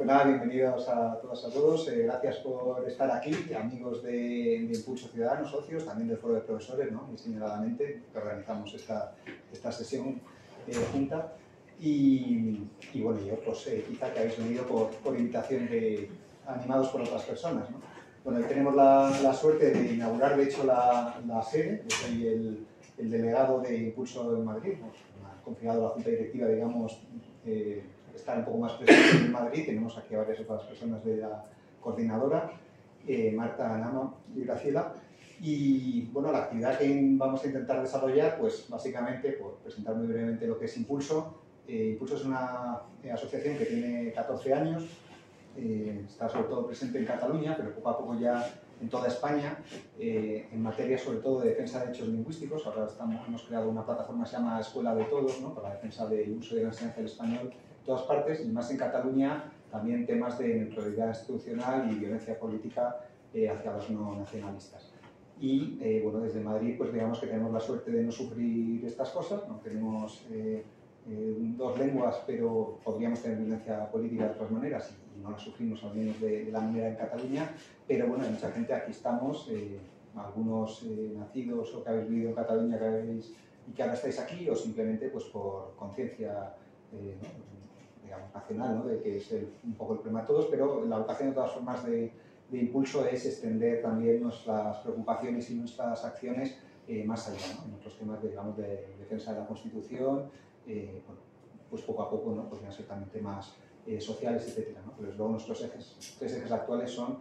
Pues nada, bienvenidos a todas y a todos. Gracias por estar aquí, amigos de Impulso Ciudadano, socios, también del Foro de Profesores, ¿no? Y señaladamente, que organizamos esta sesión junta. Y bueno, yo pues quizá que habéis venido por invitación animados por otras personas, ¿no? Bueno, hoy tenemos la suerte de inaugurar, de hecho, la sede. Yo soy el delegado de Impulso en Madrid, ¿no? Ha confiado la Junta Directiva, digamos, estar un poco más presente en Madrid. Tenemos aquí a varias otras personas de la coordinadora, Marta, Nama y Graciela. Y bueno, la actividad que vamos a intentar desarrollar, pues básicamente, por presentar muy brevemente lo que es Impulso. Impulso es una asociación que tiene 14 años, está sobre todo presente en Cataluña, pero poco a poco ya en toda España, en materia sobre todo de defensa de derechos lingüísticos. Ahora hemos creado una plataforma que se llama Escuela de Todos, ¿no? Para la defensa del uso y la enseñanza del español en todas partes, y más en Cataluña también temas de neutralidad institucional y violencia política hacia los no nacionalistas. Y bueno, desde Madrid pues digamos que tenemos la suerte de no sufrir estas cosas, no tenemos dos lenguas, pero podríamos tener violencia política de otras maneras y no la sufrimos al menos de la manera en Cataluña. Pero bueno, hay mucha gente, aquí estamos, algunos nacidos o que habéis vivido en Cataluña y que ahora estáis aquí, o simplemente pues por conciencia ¿no? digamos, nacional, ¿no? De que es un poco el problema de todos, pero la vocación de todas formas de Impulso es extender también nuestras preocupaciones y nuestras acciones más allá, ¿no? En otros temas digamos, de defensa de la Constitución, bueno, pues poco a poco, ¿no? Podrían ser también temas sociales, etcétera, ¿no? Pero luego nuestros tres ejes actuales son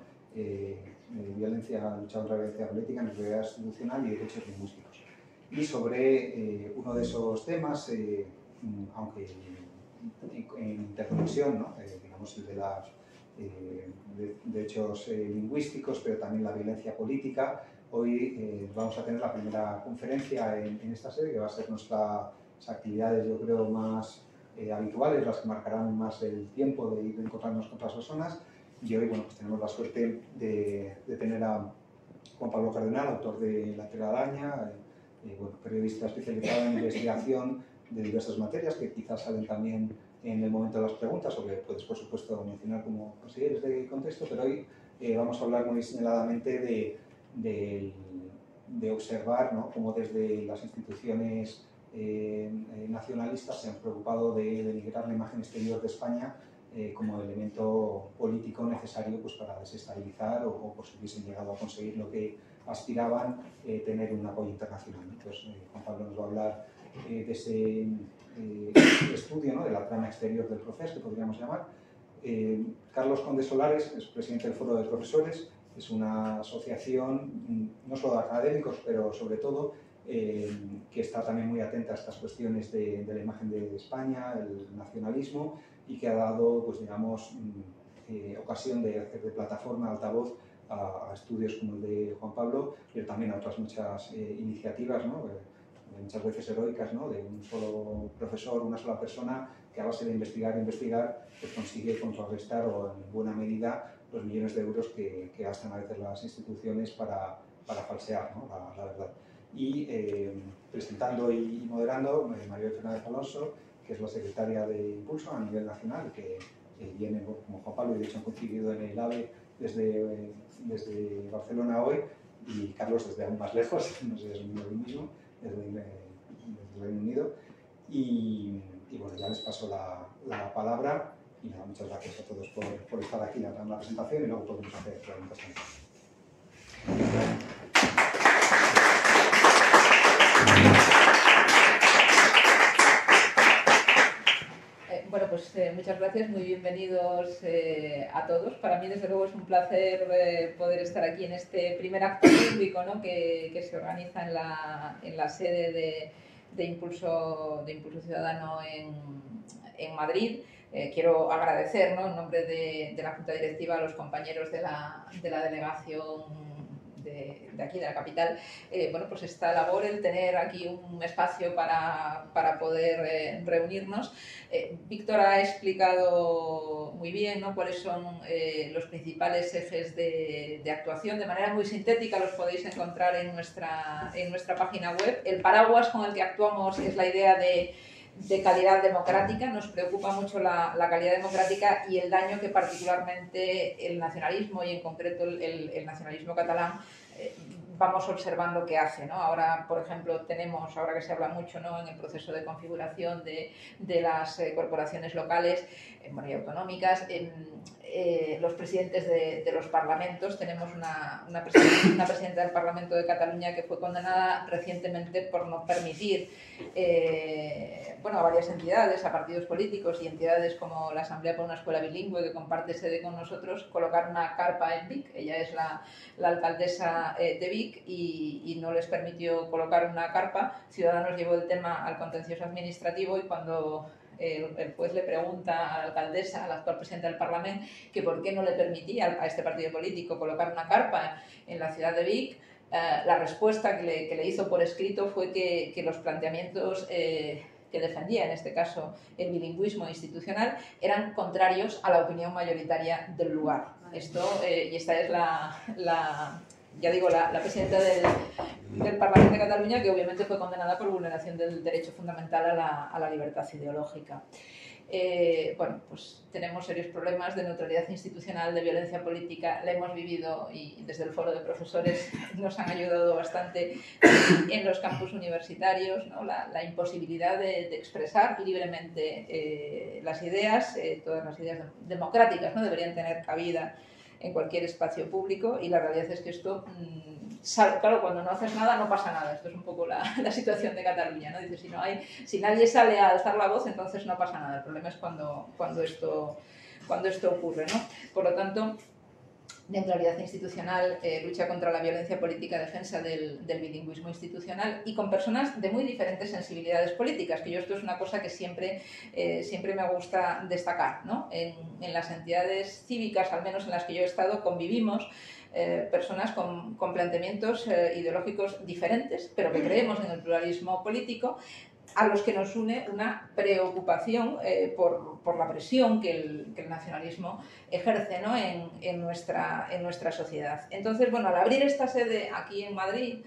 lucha contra la violencia política, neutralidad institucional y derechos lingüísticos. Y sobre uno de esos temas, aunque en interconexión, ¿no? Digamos el de los derechos lingüísticos, pero también la violencia política, hoy vamos a tener la primera conferencia en esta sede, que va a ser nuestras actividades, yo creo, más habituales, las que marcarán más el tiempo de ir a encontrarnos con otras personas. Y hoy, bueno, pues tenemos la suerte de tener a Juan Pablo Cardenal, autor de La telaraña, bueno, periodista especializado en investigación de diversas materias que quizás salen también en el momento de las preguntas, o que puedes, por supuesto, mencionar como consideres de contexto, pero hoy vamos a hablar muy señaladamente de observar, ¿no? Cómo desde las instituciones nacionalistas se han preocupado de denigrar la imagen exterior de España como elemento político necesario pues, para desestabilizar o por si hubiesen llegado a conseguir lo que aspiraban, tener un apoyo internacional. Entonces, Juan Pablo nos va a hablar de ese estudio, ¿no? De la trama exterior del proceso, que podríamos llamar. Carlos Conde Solares es presidente del Foro de Profesores, es una asociación no solo de académicos, pero sobre todo que está también muy atenta a estas cuestiones de la imagen de España, el nacionalismo, y que ha dado, pues digamos, ocasión de hacer de plataforma, altavoz a estudios como el de Juan Pablo, pero también a otras muchas iniciativas, ¿no? Muchas veces heroicas, ¿no? De un solo profesor, una sola persona, que a base de investigar, pues consigue contrarrestar o en buena medida los millones de euros que gastan a veces las instituciones para falsear, ¿no? la verdad. Y presentando y moderando, María Fernández Alonso, que es la secretaria de Impulso a nivel nacional, que viene como Juan Pablo, y de hecho han coincidido en el AVE desde Barcelona hoy, y Carlos desde aún más lejos, no sé si es el mismo, desde el Reino Unido. Y bueno, ya les paso la palabra, y nada, muchas gracias a todos por estar aquí en la presentación, y luego podemos hacer preguntas también. Bueno, pues muchas gracias, muy bienvenidos a todos. Para mí, desde luego, es un placer poder estar aquí en este primer acto público, ¿no? que se organiza en la sede de Impulso Ciudadano en Madrid. Quiero agradecer, ¿no? En nombre de la Junta Directiva a los compañeros de la delegación de aquí, de la capital, bueno, pues esta labor, el tener aquí un espacio para poder reunirnos. Víctor ha explicado muy bien, ¿no? Cuáles son los principales ejes de actuación. De manera muy sintética los podéis encontrar en nuestra página web. El paraguas con el que actuamos es la idea de de calidad democrática. Nos preocupa mucho la calidad democrática y el daño que particularmente el nacionalismo y en concreto el nacionalismo catalán vamos observando que hace, ¿no? Ahora, por ejemplo, tenemos, ahora que se habla mucho, ¿no?, en el proceso de configuración de las corporaciones locales y autonómicas, los presidentes de los parlamentos. Tenemos una presidenta del Parlamento de Cataluña que fue condenada recientemente por no permitir a varias entidades, a partidos políticos y entidades como la Asamblea por una Escuela Bilingüe, que comparte sede con nosotros, colocar una carpa en Vic. Ella es la alcaldesa de Vic y no les permitió colocar una carpa. Ciudadanos llevó el tema al contencioso administrativo y cuando el juez le pregunta a la alcaldesa, a la actual presidenta del Parlamento, que por qué no le permitía a este partido político colocar una carpa en la ciudad de Vic, la respuesta que le hizo por escrito fue que los planteamientos que defendía, en este caso el bilingüismo institucional, eran contrarios a la opinión mayoritaria del lugar. Esto, y esta es la presidenta del Parlamento de Cataluña, que obviamente fue condenada por vulneración del derecho fundamental a la libertad ideológica. Pues tenemos serios problemas de neutralidad institucional, de violencia política, la hemos vivido y desde el foro de profesores nos han ayudado bastante en los campus universitarios, ¿no? La imposibilidad de expresar libremente las ideas, todas las ideas democráticas, ¿no?, deberían tener cabida en cualquier espacio público, y la realidad es que esto, claro, cuando no haces nada no pasa nada. Esto es un poco la situación de Cataluña, ¿no? Dice, si nadie sale a alzar la voz, entonces no pasa nada. El problema es cuando esto ocurre, ¿no? Por lo tanto, neutralidad institucional, lucha contra la violencia política, defensa del bilingüismo institucional, y con personas de muy diferentes sensibilidades políticas, que esto es una cosa que siempre me gusta destacar, ¿no? En las entidades cívicas, al menos en las que yo he estado, convivimos personas con planteamientos ideológicos diferentes, pero que creemos en el pluralismo político, a los que nos une una preocupación por la presión que el nacionalismo ejerce, ¿no?, en nuestra sociedad. Entonces, al abrir esta sede aquí en Madrid,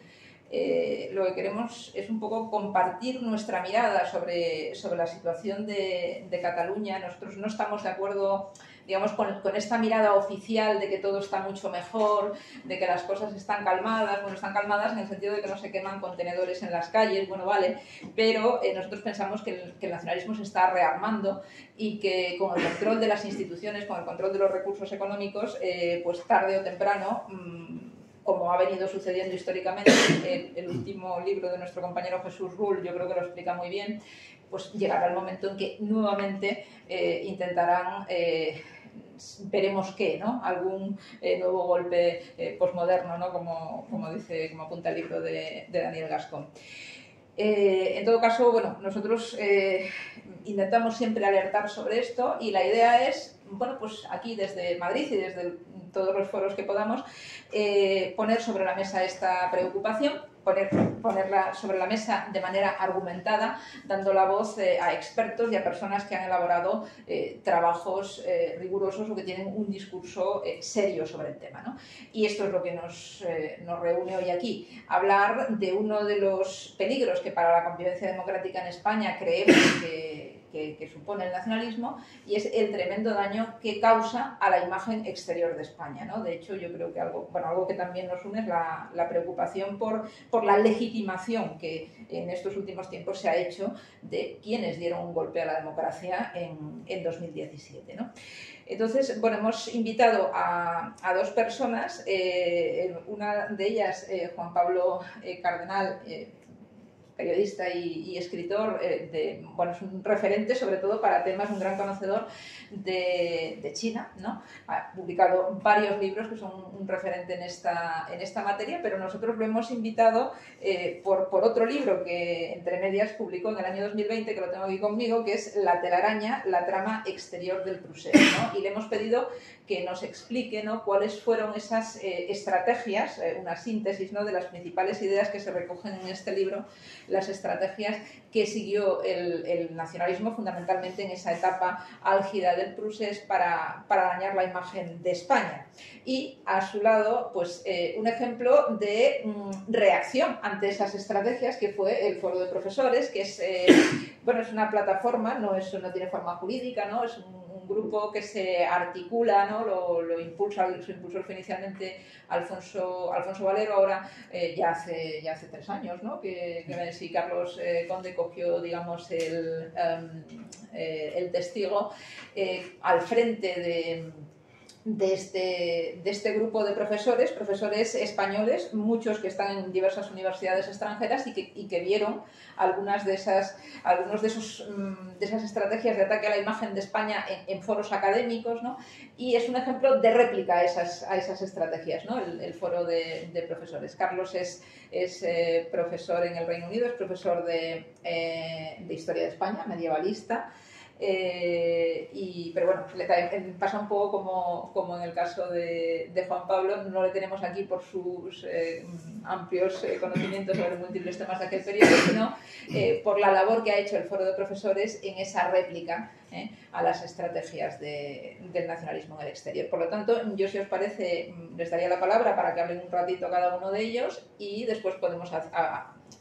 lo que queremos es un poco compartir nuestra mirada sobre la situación de Cataluña. Nosotros no estamos de acuerdo, digamos, con esta mirada oficial de que todo está mucho mejor, de que las cosas están calmadas. Están calmadas en el sentido de que no se queman contenedores en las calles, vale, pero nosotros pensamos que el nacionalismo se está rearmando y que con el control de las instituciones, con el control de los recursos económicos, pues tarde o temprano, como ha venido sucediendo históricamente, el último libro de nuestro compañero Jesús Rull yo creo que lo explica muy bien, pues llegará el momento en que nuevamente intentarán, veremos qué, ¿no?, algún nuevo golpe posmoderno, ¿no?, como apunta el libro de Daniel Gascón. En todo caso, nosotros intentamos siempre alertar sobre esto, y la idea es, pues aquí desde Madrid y desde todos los foros que podamos, poner sobre la mesa esta preocupación, ponerla sobre la mesa de manera argumentada, dando la voz a expertos y a personas que han elaborado trabajos rigurosos o que tienen un discurso serio sobre el tema, ¿no? Y esto es lo que nos reúne hoy aquí. Hablar de uno de los peligros que para la convivencia democrática en España creemos que supone el nacionalismo, y es el tremendo daño que causa a la imagen exterior de España, ¿no? De hecho, yo creo que algo que también nos une es la preocupación por la legitimación que en estos últimos tiempos se ha hecho de quienes dieron un golpe a la democracia en 2017, ¿no? Entonces, hemos invitado a dos personas, una de ellas, Juan Pablo Cardenal, periodista y escritor, es un referente sobre todo para temas, un gran conocedor de China, ¿no? Ha publicado varios libros que son un referente en esta materia, pero nosotros lo hemos invitado por otro libro que entre medias publicó en el año 2020, que lo tengo aquí conmigo, que es La telaraña, la trama exterior del Prusés, ¿no? Y le hemos pedido que nos explique, ¿no?, cuáles fueron esas estrategias, una síntesis, ¿no?, de las principales ideas que se recogen en este libro, las estrategias que siguió el nacionalismo fundamentalmente en esa etapa álgida del procés para dañar la imagen de España. Y a su lado, pues un ejemplo de reacción ante esas estrategias que fue el Foro de Profesores, que es, bueno, es una plataforma, no tiene forma jurídica, ¿no? Es un grupo que se articula, ¿no? Lo impulsa, su impulsor fue inicialmente Alfonso Valero, ahora ya hace 3 años, ¿no? que sí, Carlos Conde cogió, digamos, el testigo al frente de este grupo de profesores españoles, muchos que están en diversas universidades extranjeras y que vieron algunas de esas estrategias de ataque a la imagen de España en foros académicos, ¿no? Y es un ejemplo de réplica a esas estrategias, ¿no? El foro de profesores. Carlos es profesor en el Reino Unido, es profesor de Historia de España, medievalista. Pero bueno, pasa un poco como en el caso de Juan Pablo, no le tenemos aquí por sus amplios conocimientos sobre múltiples temas de aquel periodo, sino por la labor que ha hecho el Foro de Profesores en esa réplica a las estrategias del nacionalismo en el exterior. Por lo tanto, yo, si os parece, les daría la palabra para que hablen un ratito cada uno de ellos y después podemos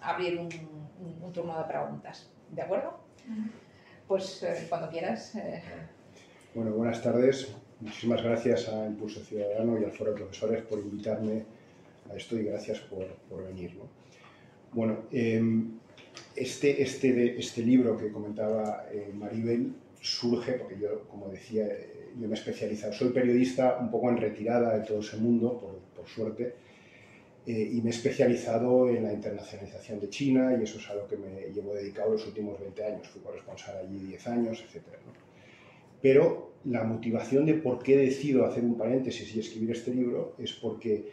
abrir un turno de preguntas. ¿De acuerdo? Pues cuando quieras. Bueno, buenas tardes. Muchísimas gracias a Impulso Ciudadano y al Foro de Profesores por invitarme a esto y gracias por venir, ¿no? Bueno, este libro que comentaba Maribel surge porque yo, como decía, yo me he especializado, soy periodista un poco en retirada de todo ese mundo, por suerte, y me he especializado en la internacionalización de China y eso es a lo que me llevo dedicado los últimos 20 años. Fui corresponsal allí 10 años, etc., ¿no? Pero la motivación de por qué decido hacer un paréntesis y escribir este libro es porque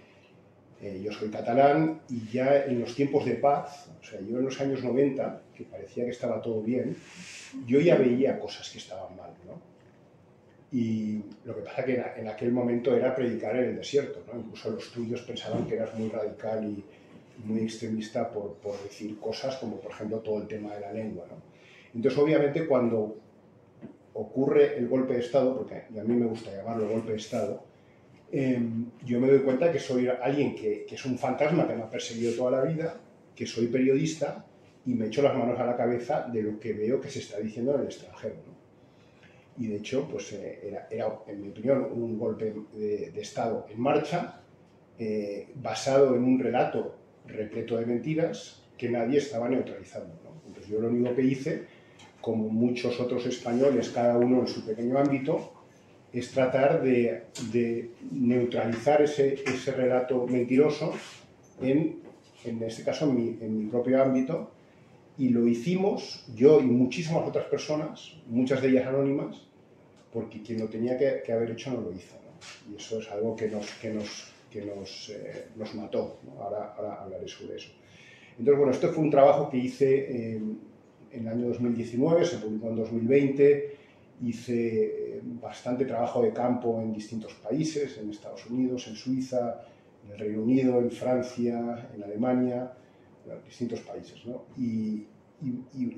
yo soy catalán y ya en los tiempos de paz, o sea, yo en los años 90, que parecía que estaba todo bien, yo ya veía cosas que estaban mal, ¿no? Y lo que pasa es que en aquel momento era predicar en el desierto, ¿no? Incluso los tuyos pensaban que eras muy radical y muy extremista por decir cosas como, por ejemplo, todo el tema de la lengua, ¿no? Entonces, obviamente, cuando ocurre el golpe de Estado, porque a mí me gusta llamarlo golpe de Estado, yo me doy cuenta que soy alguien que es un fantasma que me ha perseguido toda la vida, que soy periodista y me echo las manos a la cabeza de lo que veo que se está diciendo en el extranjero, ¿no? Y de hecho, pues era, en mi opinión, un golpe de Estado en marcha, basado en un relato repleto de mentiras que nadie estaba neutralizando, ¿no? Entonces yo lo único que hice, como muchos otros españoles, cada uno en su pequeño ámbito, es tratar de neutralizar ese relato mentiroso en este caso en mi propio ámbito, y lo hicimos yo y muchísimas otras personas, muchas de ellas anónimas, porque quien lo tenía que haber hecho no lo hizo, ¿no? Y eso es algo que nos mató, ¿no? Ahora hablaré sobre eso. Entonces, bueno, esto fue un trabajo que hice en el año 2019, se publicó en 2020, hice bastante trabajo de campo en distintos países, en Estados Unidos, en Suiza, en el Reino Unido, en Francia, en Alemania, en distintos países, ¿no? Y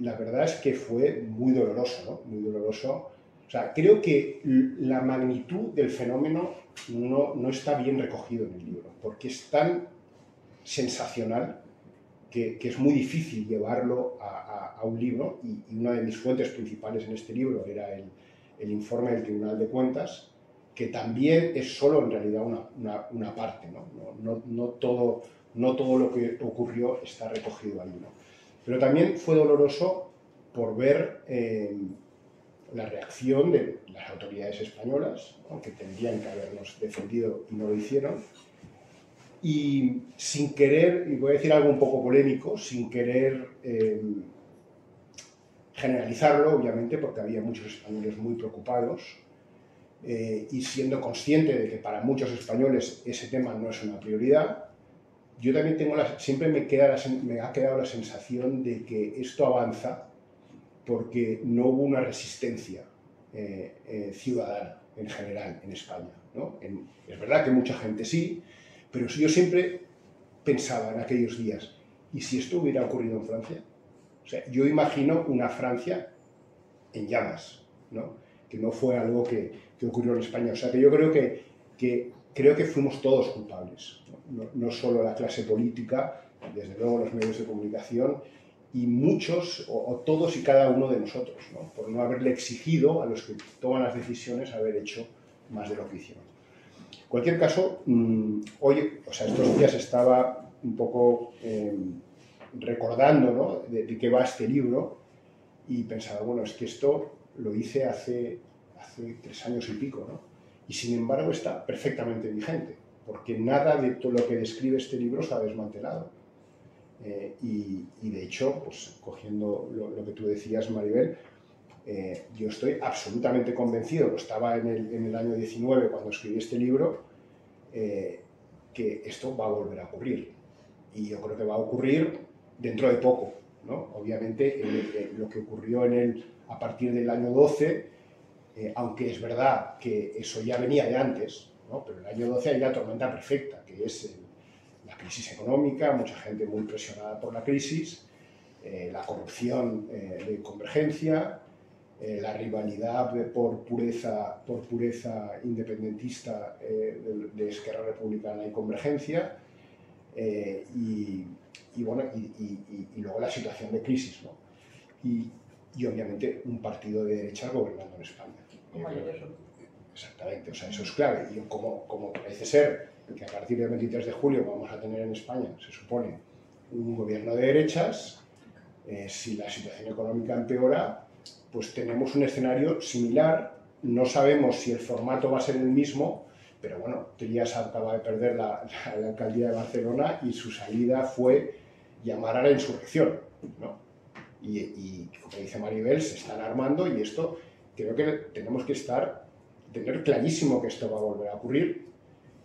la verdad es que fue muy doloroso, ¿no? Muy doloroso. O sea, creo que la magnitud del fenómeno no está bien recogido en el libro, porque es tan sensacional que es muy difícil llevarlo a un libro, y una de mis fuentes principales en este libro era el informe del Tribunal de Cuentas, que también es solo en realidad una parte, ¿no? No todo lo que ocurrió está recogido ahí, ¿no? Pero también fue doloroso por ver la reacción de las autoridades españolas, ¿no? Que tendrían que habernos defendido y no lo hicieron. Y sin querer, y voy a decir algo un poco polémico, sin querer generalizarlo, obviamente, porque había muchos españoles muy preocupados, y siendo consciente de que para muchos españoles ese tema no es una prioridad, yo también siempre me ha quedado la sensación de que esto avanza porque no hubo una resistencia ciudadana en general en España, ¿no? Es verdad que mucha gente sí, pero yo siempre pensaba en aquellos días, ¿y si esto hubiera ocurrido en Francia? O sea, yo imagino una Francia en llamas, ¿no? Que no fue algo que ocurrió en España. O sea, que yo creo que fuimos todos culpables, no solo la clase política, desde luego los medios de comunicación, y muchos, o todos y cada uno de nosotros, ¿no? Por no haberle exigido a los que toman las decisiones haber hecho más de lo que hicieron. En cualquier caso, hoy, o sea, estos días estaba un poco recordando, ¿no?, de qué va este libro, y pensaba, bueno, es que esto lo hice hace 3 años y pico, ¿no? Y sin embargo está perfectamente vigente, porque nada de todo lo que describe este libro se ha desmantelado. Y de hecho, pues cogiendo lo que tú decías, Maribel, yo estoy absolutamente convencido, lo estaba en el año 19 cuando escribí este libro, que esto va a volver a ocurrir. Y yo creo que va a ocurrir dentro de poco, ¿no? Obviamente, lo que ocurrió a partir del año 12, aunque es verdad que eso ya venía de antes, ¿no? Pero el año 12 hay la tormenta perfecta, que es la crisis económica, mucha gente muy presionada por la crisis, la corrupción de Convergencia, la rivalidad por pureza independentista de Esquerra Republicana y Convergencia, y luego la situación de crisis, ¿no? Y obviamente un partido de derecha gobernando en España. Exactamente, o sea, eso es clave. Y como parece ser que a partir del 23 de julio vamos a tener en España, se supone, un gobierno de derechas, si la situación económica empeora, pues tenemos un escenario similar. No sabemos si el formato va a ser el mismo, pero bueno, Trias acaba de perder la alcaldía de Barcelona y su salida fue llamar a la insurrección, ¿no? Y como dice Maribel, se están armando, y esto creo que tenemos que tener clarísimo que esto va a volver a ocurrir.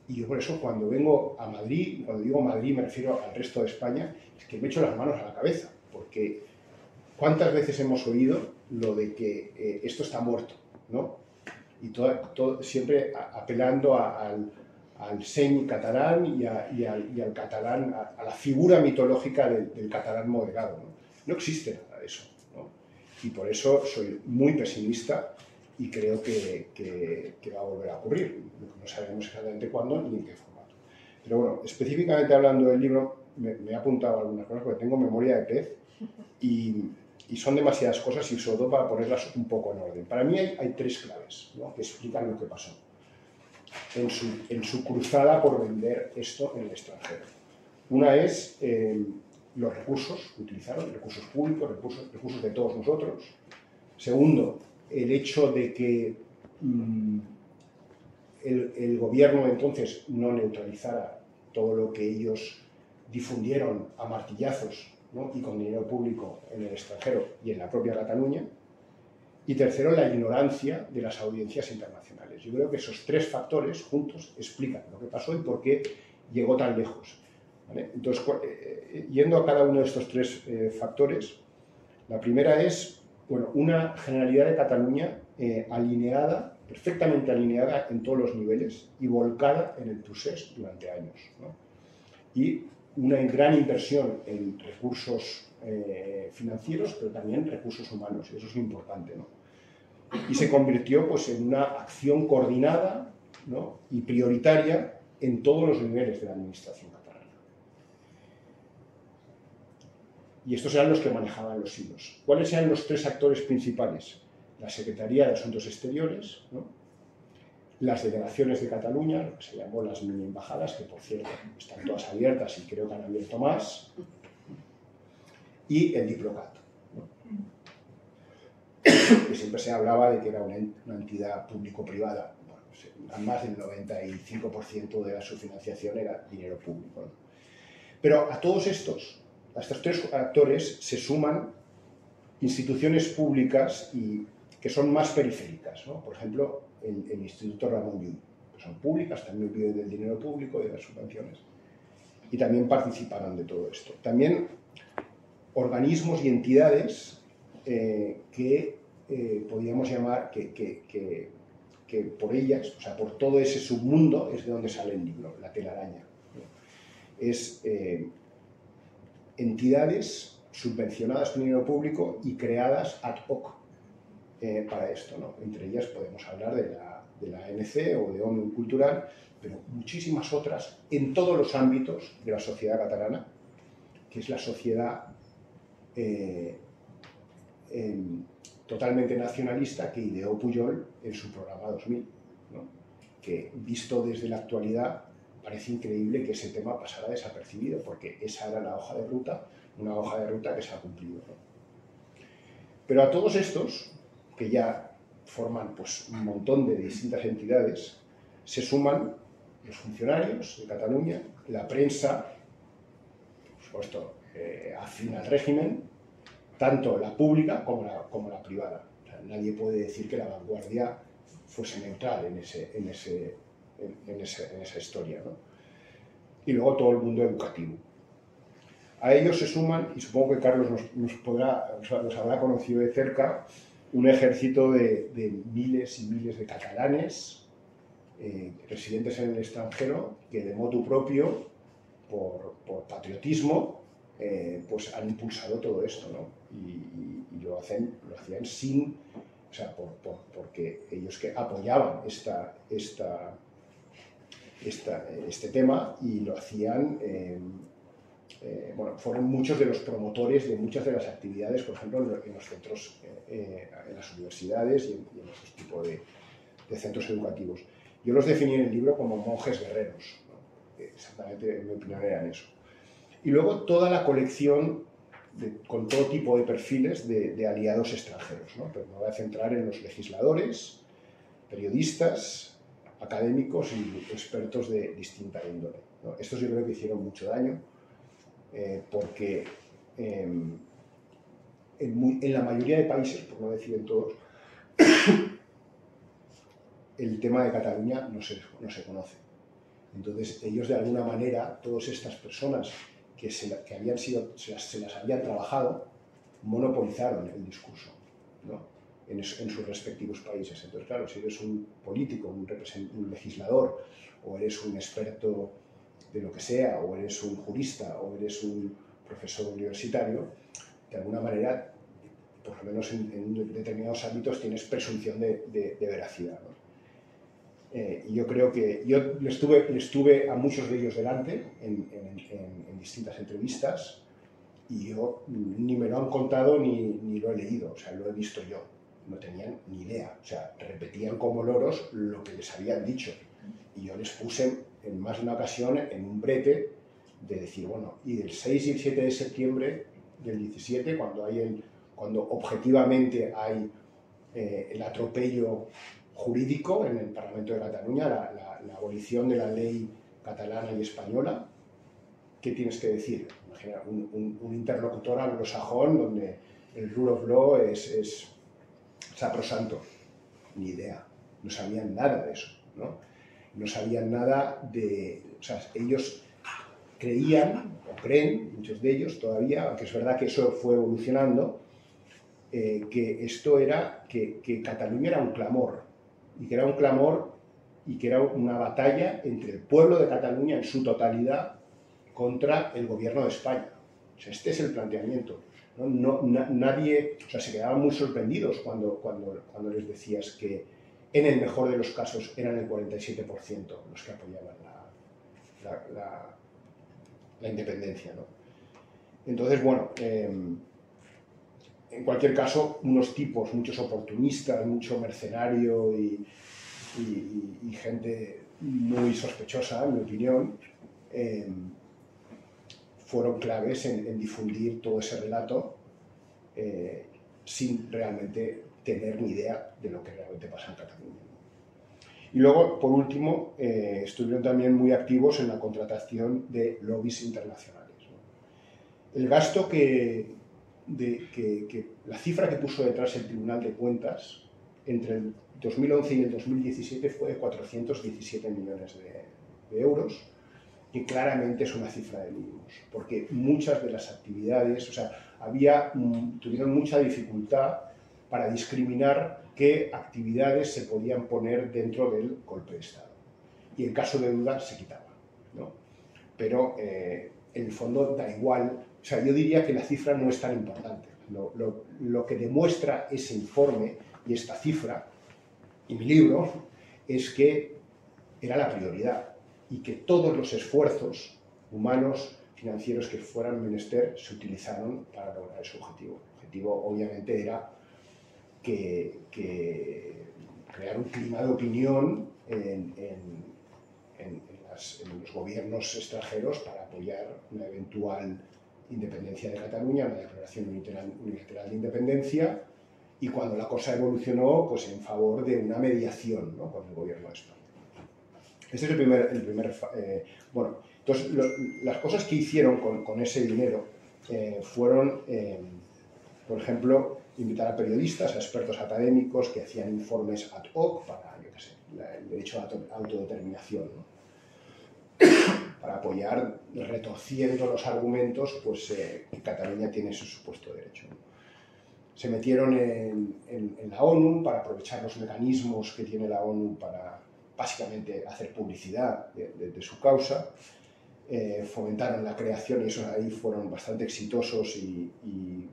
Y yo por eso cuando vengo a Madrid, y cuando digo Madrid me refiero al resto de España, es que me echo las manos a la cabeza, porque ¿cuántas veces hemos oído lo de que esto está muerto, ¿no? Y siempre apelando al seny catalán y al catalán, a la figura mitológica del catalán moderado, ¿no? No existe nada de eso, ¿no? Y por eso soy muy pesimista y creo que va a volver a ocurrir. No sabemos exactamente cuándo ni en qué formato. Pero bueno, específicamente hablando del libro, me he apuntado algunas cosas porque tengo memoria de pez y son demasiadas cosas, y sobre todo para ponerlas un poco en orden. Para mí hay 3 claves, ¿no?, que explican lo que pasó en su cruzada por vender esto en el extranjero. Una es los recursos que utilizaron, recursos públicos, recursos de todos nosotros. Segundo, el hecho de que el gobierno entonces no neutralizara todo lo que ellos difundieron a martillazos, ¿no?, y con dinero público en el extranjero y en la propia Cataluña. Y tercero, la ignorancia de las audiencias internacionales. Yo creo que esos 3 factores juntos explican lo que pasó y por qué llegó tan lejos, ¿vale? Entonces, yendo a cada uno de estos 3 factores, la primera es, bueno, una Generalidad de Cataluña alineada, perfectamente alineada en todos los niveles y volcada en el procés durante años, ¿no? Y una gran inversión en recursos financieros, pero también recursos humanos, y eso es importante, ¿no? Y se convirtió, pues, en una acción coordinada, ¿no?, y prioritaria en todos los niveles de la administración catalana. Y estos eran los que manejaban los hilos. ¿Cuáles eran los 3 actores principales? La Secretaría de Asuntos Exteriores, ¿no?, las delegaciones de Cataluña, lo que se llamó las mini embajadas, que por cierto están todas abiertas y creo que han abierto más, y el Diplocat, ¿no?, que siempre se hablaba de que era una entidad público-privada. Bueno, más del 95% de su financiación era dinero público, ¿no? Pero a todos estos 3 actores se suman instituciones públicas que son más periféricas, ¿no? Por ejemplo, el Instituto Ramon Llull, que son públicas, también viven del dinero público y de las subvenciones, y también participaron de todo esto. También organismos y entidades que podríamos llamar que por ellas, o sea, por todo ese submundo es de donde sale el libro, la telaraña, ¿no? Es entidades subvencionadas con dinero público y creadas ad hoc para esto, ¿no? Entre ellas podemos hablar de la ANC o de Òmnium Cultural, pero muchísimas otras en todos los ámbitos de la sociedad catalana, que es la sociedad totalmente nacionalista que ideó Pujol en su programa 2000, ¿no? Que visto desde la actualidad parece increíble que ese tema pasara desapercibido, porque esa era la hoja de ruta, una hoja de ruta que se ha cumplido, ¿no? Pero a todos estos, que ya forman pues, un montón de distintas entidades, se suman los funcionarios de Cataluña, la prensa, por supuesto, afín al régimen, tanto la pública como la privada. O sea, nadie puede decir que La Vanguardia fuese neutral en esa historia, ¿no? Y luego todo el mundo educativo. A ellos se suman, y supongo que Carlos nos habrá conocido de cerca, un ejército de miles y miles de catalanes residentes en el extranjero que de motu propio, por patriotismo, pues han impulsado todo esto, ¿no? Y lo hacían sin, o sea, porque ellos que apoyaban este tema y lo hacían, bueno, fueron muchos de los promotores de muchas de las actividades, por ejemplo, en los centros, en las universidades y en otros tipos de centros educativos. Yo los definí en el libro como monjes guerreros, ¿no? Exactamente, en mi opinión, eran eso. Y luego toda la colección con todo tipo de perfiles de aliados extranjeros, ¿no? Pero me voy a centrar en los legisladores, periodistas, académicos y expertos de distinta índole, ¿no? Estos yo creo que hicieron mucho daño, porque en la mayoría de países, por no decir en todos, el tema de Cataluña no se conoce. Entonces ellos, de alguna manera, todas estas personas que se las habían trabajado, monopolizaron el discurso, ¿no? en sus respectivos países. Entonces, claro, si eres un político, un legislador, o eres un experto de lo que sea, o eres un jurista, o eres un profesor universitario, de alguna manera, por lo menos en determinados ámbitos, tienes presunción de veracidad, ¿no? Y yo creo que yo les tuve a muchos de ellos delante en distintas entrevistas, y yo ni me lo han contado ni lo he leído, o sea, lo he visto yo. No tenían ni idea, o sea, repetían como loros lo que les habían dicho. Y yo les puse en más de una ocasión en un brete de decir, bueno, y del 6 y el 7 de septiembre del 17, cuando objetivamente hay el atropello jurídico en el Parlamento de Cataluña, la abolición de la ley catalana y española, ¿qué tienes que decir? Imagina un interlocutor anglosajón donde el rule of law es sacrosanto. Ni idea, no sabían nada de eso, ¿no? No sabían nada de... O sea, ellos creían, o creen, muchos de ellos todavía, aunque es verdad que eso fue evolucionando, que esto era, que Cataluña era un clamor, y que era un clamor y que era una batalla entre el pueblo de Cataluña en su totalidad contra el gobierno de España. O sea, este es el planteamiento, ¿no? Nadie, o sea, se quedaban muy sorprendidos cuando les decías que en el mejor de los casos eran el 47% los que apoyaban la independencia, ¿no? Entonces, bueno, en cualquier caso, unos tipos, muchos oportunistas, mucho mercenario y gente muy sospechosa, en mi opinión, fueron claves en difundir todo ese relato sin realmente tener ni idea de lo que realmente pasa en Cataluña. Y luego, por último, estuvieron también muy activos en la contratación de lobbies internacionales, ¿no? El gasto la cifra que puso detrás el Tribunal de Cuentas entre el 2011 y el 2017 fue de 417 millones de euros, que claramente es una cifra de mínimos, porque muchas de las actividades, o sea, tuvieron mucha dificultad para discriminar qué actividades se podían poner dentro del golpe de Estado. Y en caso de duda se quitaba, ¿no? Pero en el fondo da igual. O sea, yo diría que la cifra no es tan importante. Lo que demuestra ese informe y esta cifra, y mi libro, es que era la prioridad y que todos los esfuerzos humanos, financieros que fueran menester se utilizaron para lograr ese objetivo. El objetivo obviamente era que crear un clima de opinión en los gobiernos extranjeros para apoyar una eventual independencia de Cataluña, una declaración unilateral de independencia, y cuando la cosa evolucionó, pues en favor de una mediación, ¿no?, con el gobierno de España. Este es el primer bueno, entonces las cosas que hicieron con ese dinero fueron, por ejemplo, invitar a periodistas, a expertos académicos que hacían informes ad hoc para, yo qué sé, el derecho a la autodeterminación, ¿no?, para apoyar, retorciendo los argumentos, pues que Cataluña tiene ese supuesto derecho, ¿no? Se metieron en la ONU para aprovechar los mecanismos que tiene la ONU para, básicamente, hacer publicidad de su causa. Fomentaron la creación, y esos ahí fueron bastante exitosos y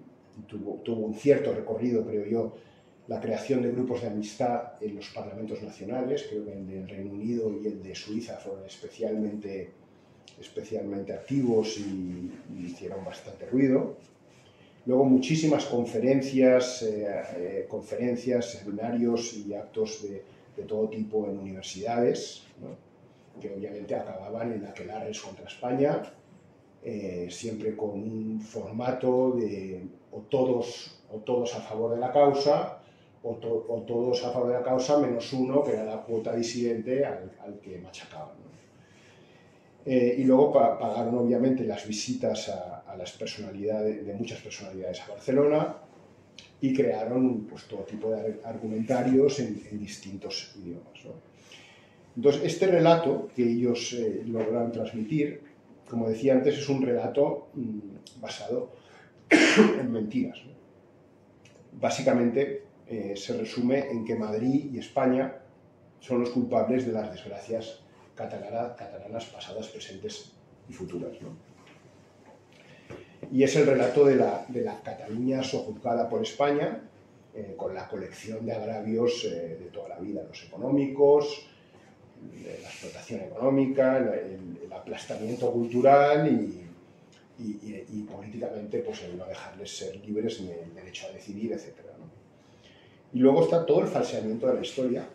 tuvo un cierto recorrido, creo yo, la creación de grupos de amistad en los parlamentos nacionales. Creo que el del Reino Unido y el de Suiza fueron especialmente activos y hicieron bastante ruido. Luego muchísimas conferencias, seminarios y actos de todo tipo en universidades, ¿no?, que obviamente acababan en aquelarres contra España, siempre con un formato de o todos a favor de la causa, o todos a favor de la causa menos uno, que era la cuota disidente al que machacaban, ¿no? Y luego pagaron obviamente las visitas a las personalidades, de muchas personalidades a Barcelona, y crearon pues todo tipo de argumentarios en distintos idiomas, ¿no? Entonces, este relato que ellos lograron transmitir, como decía antes, es un relato basado en mentiras, ¿no? Básicamente se resume en que Madrid y España son los culpables de las desgracias catalanas pasadas, presentes y futuras, ¿no? Y es el relato de la Cataluña sojuzgada por España, con la colección de agravios de toda la vida, los económicos, la explotación económica, el aplastamiento cultural y políticamente, pues el no dejarles ser libres ni el derecho a decidir, etc., ¿no? Y luego está todo el falseamiento de la historia.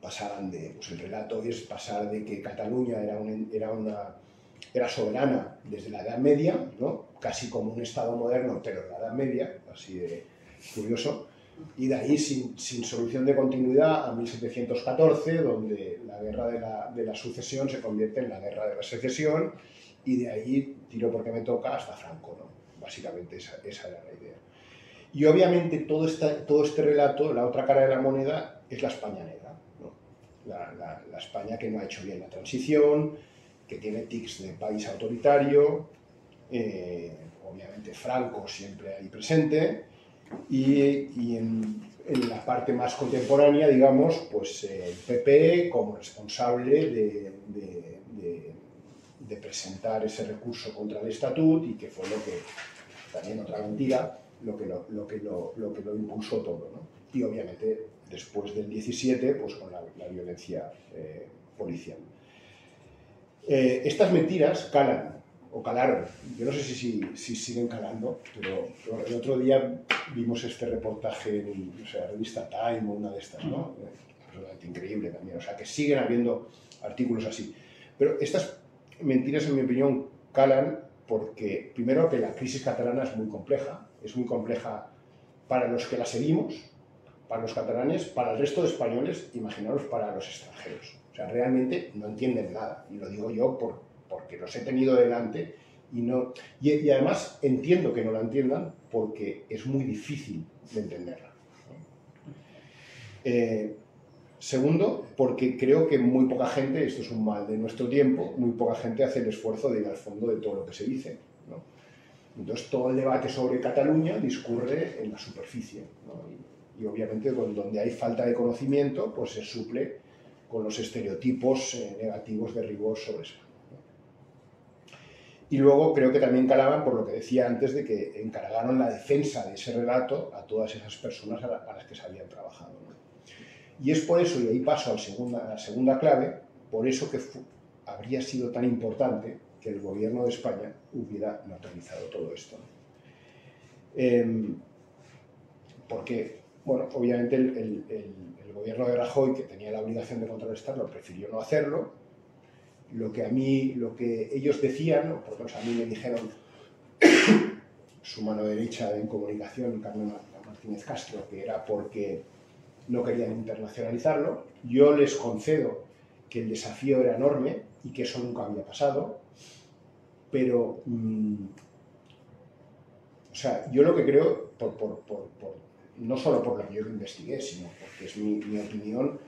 Pasaban pues el relato es pasar de que Cataluña era soberana desde la Edad Media, ¿no?, casi como un Estado moderno, pero en la Edad Media, así de curioso, y de ahí sin solución de continuidad a 1714, donde la guerra de la sucesión se convierte en la guerra de la secesión, y de ahí, tiro porque me toca, hasta Franco, ¿no? Básicamente esa era la idea. Y obviamente todo este relato, la otra cara de la moneda, es la España negra, ¿no? La España que no ha hecho bien la transición, que tiene tics de país autoritario, obviamente Franco siempre ahí presente, y en la parte más contemporánea, digamos, pues el PP como responsable de presentar ese recurso contra el Estatut, y que fue lo que, también otra mentira, lo que lo impulsó todo, ¿no? Y obviamente después del 17, pues con la violencia policial. Estas mentiras calan, o calaron. Yo no sé si siguen calando, pero el otro día vimos este reportaje en la revista Time o una de estas, ¿no? Absolutamente increíble también. O sea, que siguen habiendo artículos así. Pero estas mentiras, en mi opinión, calan porque, primero, que la crisis catalana es muy compleja para los que la seguimos, para los catalanes, para el resto de españoles, imaginaros para los extranjeros. O sea, realmente no entienden nada, y lo digo yo porque los he tenido delante, y además entiendo que no la entiendan porque es muy difícil de entenderla, ¿no? Segundo, porque creo que muy poca gente, esto es un mal de nuestro tiempo, muy poca gente hace el esfuerzo de ir al fondo de todo lo que se dice, ¿no? Entonces todo el debate sobre Cataluña discurre en la superficie, ¿no? Y obviamente donde hay falta de conocimiento, pues se suple con los estereotipos negativos de rigor sobre España, ¿no? Y luego creo que también calaban por lo que decía antes de que encargaron la defensa de ese relato a todas esas personas a las que se habían trabajado, ¿no? Y es por eso, y ahí paso a la segunda clave, por eso que habría sido tan importante que el gobierno de España hubiera notarizado todo esto, ¿no? Porque, bueno, obviamente el gobierno de Rajoy, que tenía la obligación de contrarrestarlo, prefirió no hacerlo. Lo que ellos decían, o por lo menos a mí me dijeron su mano derecha en comunicación, Carmen Martínez Castro, que era porque no querían internacionalizarlo. Yo les concedo que el desafío era enorme y que eso nunca había pasado, pero o sea, yo lo que creo, no solo por lo que yo lo investigué, sino porque es mi opinión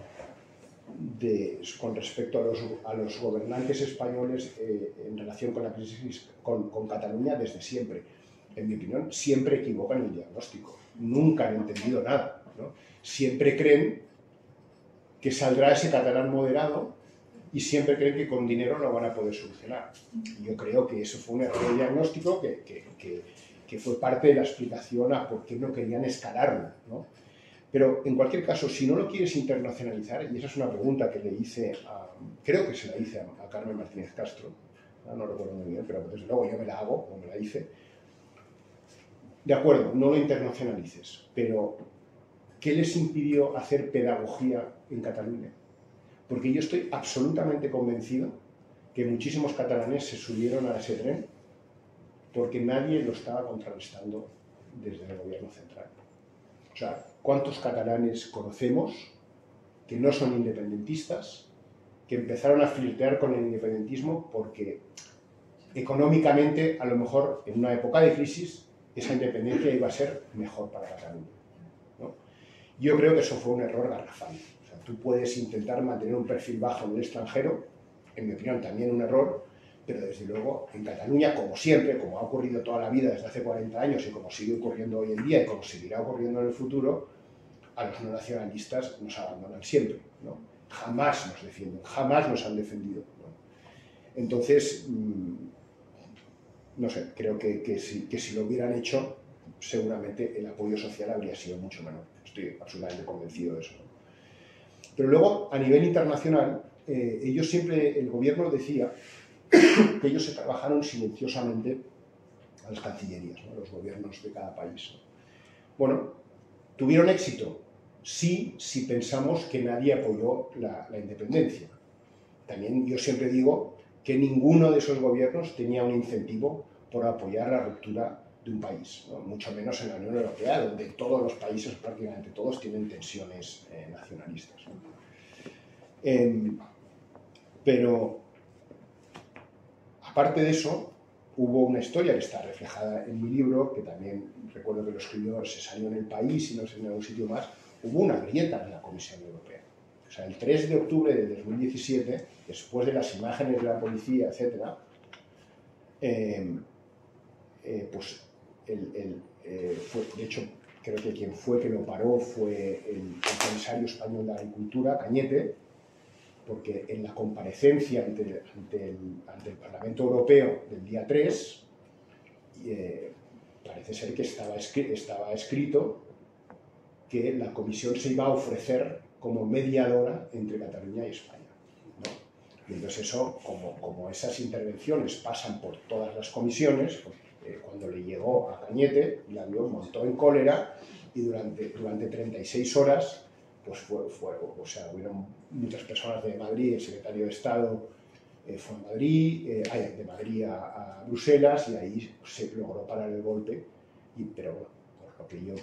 con respecto a los gobernantes españoles en relación con la crisis con Cataluña desde siempre. En mi opinión, siempre equivocan el diagnóstico. Nunca han entendido nada, ¿no? Siempre creen que saldrá ese catalán moderado y siempre creen que con dinero lo van a poder solucionar. Y yo creo que eso fue un error de diagnóstico que fue parte de la explicación a por qué no querían escalarlo, ¿no? Pero, en cualquier caso, si no lo quieres internacionalizar, y esa es una pregunta que le hice creo que se la hice a Carmen Martínez Castro, no recuerdo muy bien, pero desde luego yo me la hago, o me la hice. De acuerdo, no lo internacionalices, pero ¿qué les impidió hacer pedagogía en Cataluña? Porque yo estoy absolutamente convencido que muchísimos catalanes se subieron a ese tren porque nadie lo estaba contrarrestando desde el gobierno central. O sea, ¿cuántos catalanes conocemos que no son independentistas, que empezaron a flirtear con el independentismo porque económicamente, a lo mejor, en una época de crisis, esa independencia iba a ser mejor para Cataluña, ¿no? Yo creo que eso fue un error garrafal. O sea, tú puedes intentar mantener un perfil bajo en el extranjero, en mi opinión también un error, pero desde luego en Cataluña, como siempre, como ha ocurrido toda la vida desde hace 40 años y como sigue ocurriendo hoy en día y como seguirá ocurriendo en el futuro, a los no nacionalistas nos abandonan siempre, ¿no? Jamás nos defienden, jamás nos han defendido, ¿no? Entonces, no sé, creo que si lo hubieran hecho, seguramente el apoyo social habría sido mucho menor. Estoy absolutamente convencido de eso, ¿no? Pero luego, a nivel internacional, el gobierno decía que ellos se trabajaron silenciosamente a las cancillerías, ¿no? Los gobiernos de cada país, ¿no? Bueno, ¿tuvieron éxito? Sí, si pensamos que nadie apoyó la independencia. También yo siempre digo que ninguno de esos gobiernos tenía un incentivo por apoyar la ruptura de un país, ¿no? Mucho menos en la Unión Europea, donde todos los países, prácticamente todos, tienen tensiones nacionalistas, ¿no? Pero, aparte de eso, hubo una historia que está reflejada en mi libro, que también recuerdo que lo escribió, se salió en El País y no sé en algún sitio más. Hubo una grieta en la Comisión Europea. O sea, el 3 de octubre de 2017, después de las imágenes de la policía, etc., pues de hecho, creo que quien fue que lo paró fue el comisario español de Agricultura, Cañete, porque en la comparecencia ante el Parlamento Europeo del día 3, parece ser que estaba escrito que la Comisión se iba a ofrecer como mediadora entre Cataluña y España, ¿no? Y entonces eso, como esas intervenciones pasan por todas las comisiones, pues, cuando le llegó a Cañete, el avión montó en cólera y durante 36 horas pues o sea, hubieron muchas personas de Madrid, el secretario de Estado fue a Madrid, de Madrid a Bruselas, y ahí se logró parar el golpe, pero bueno, por lo que yo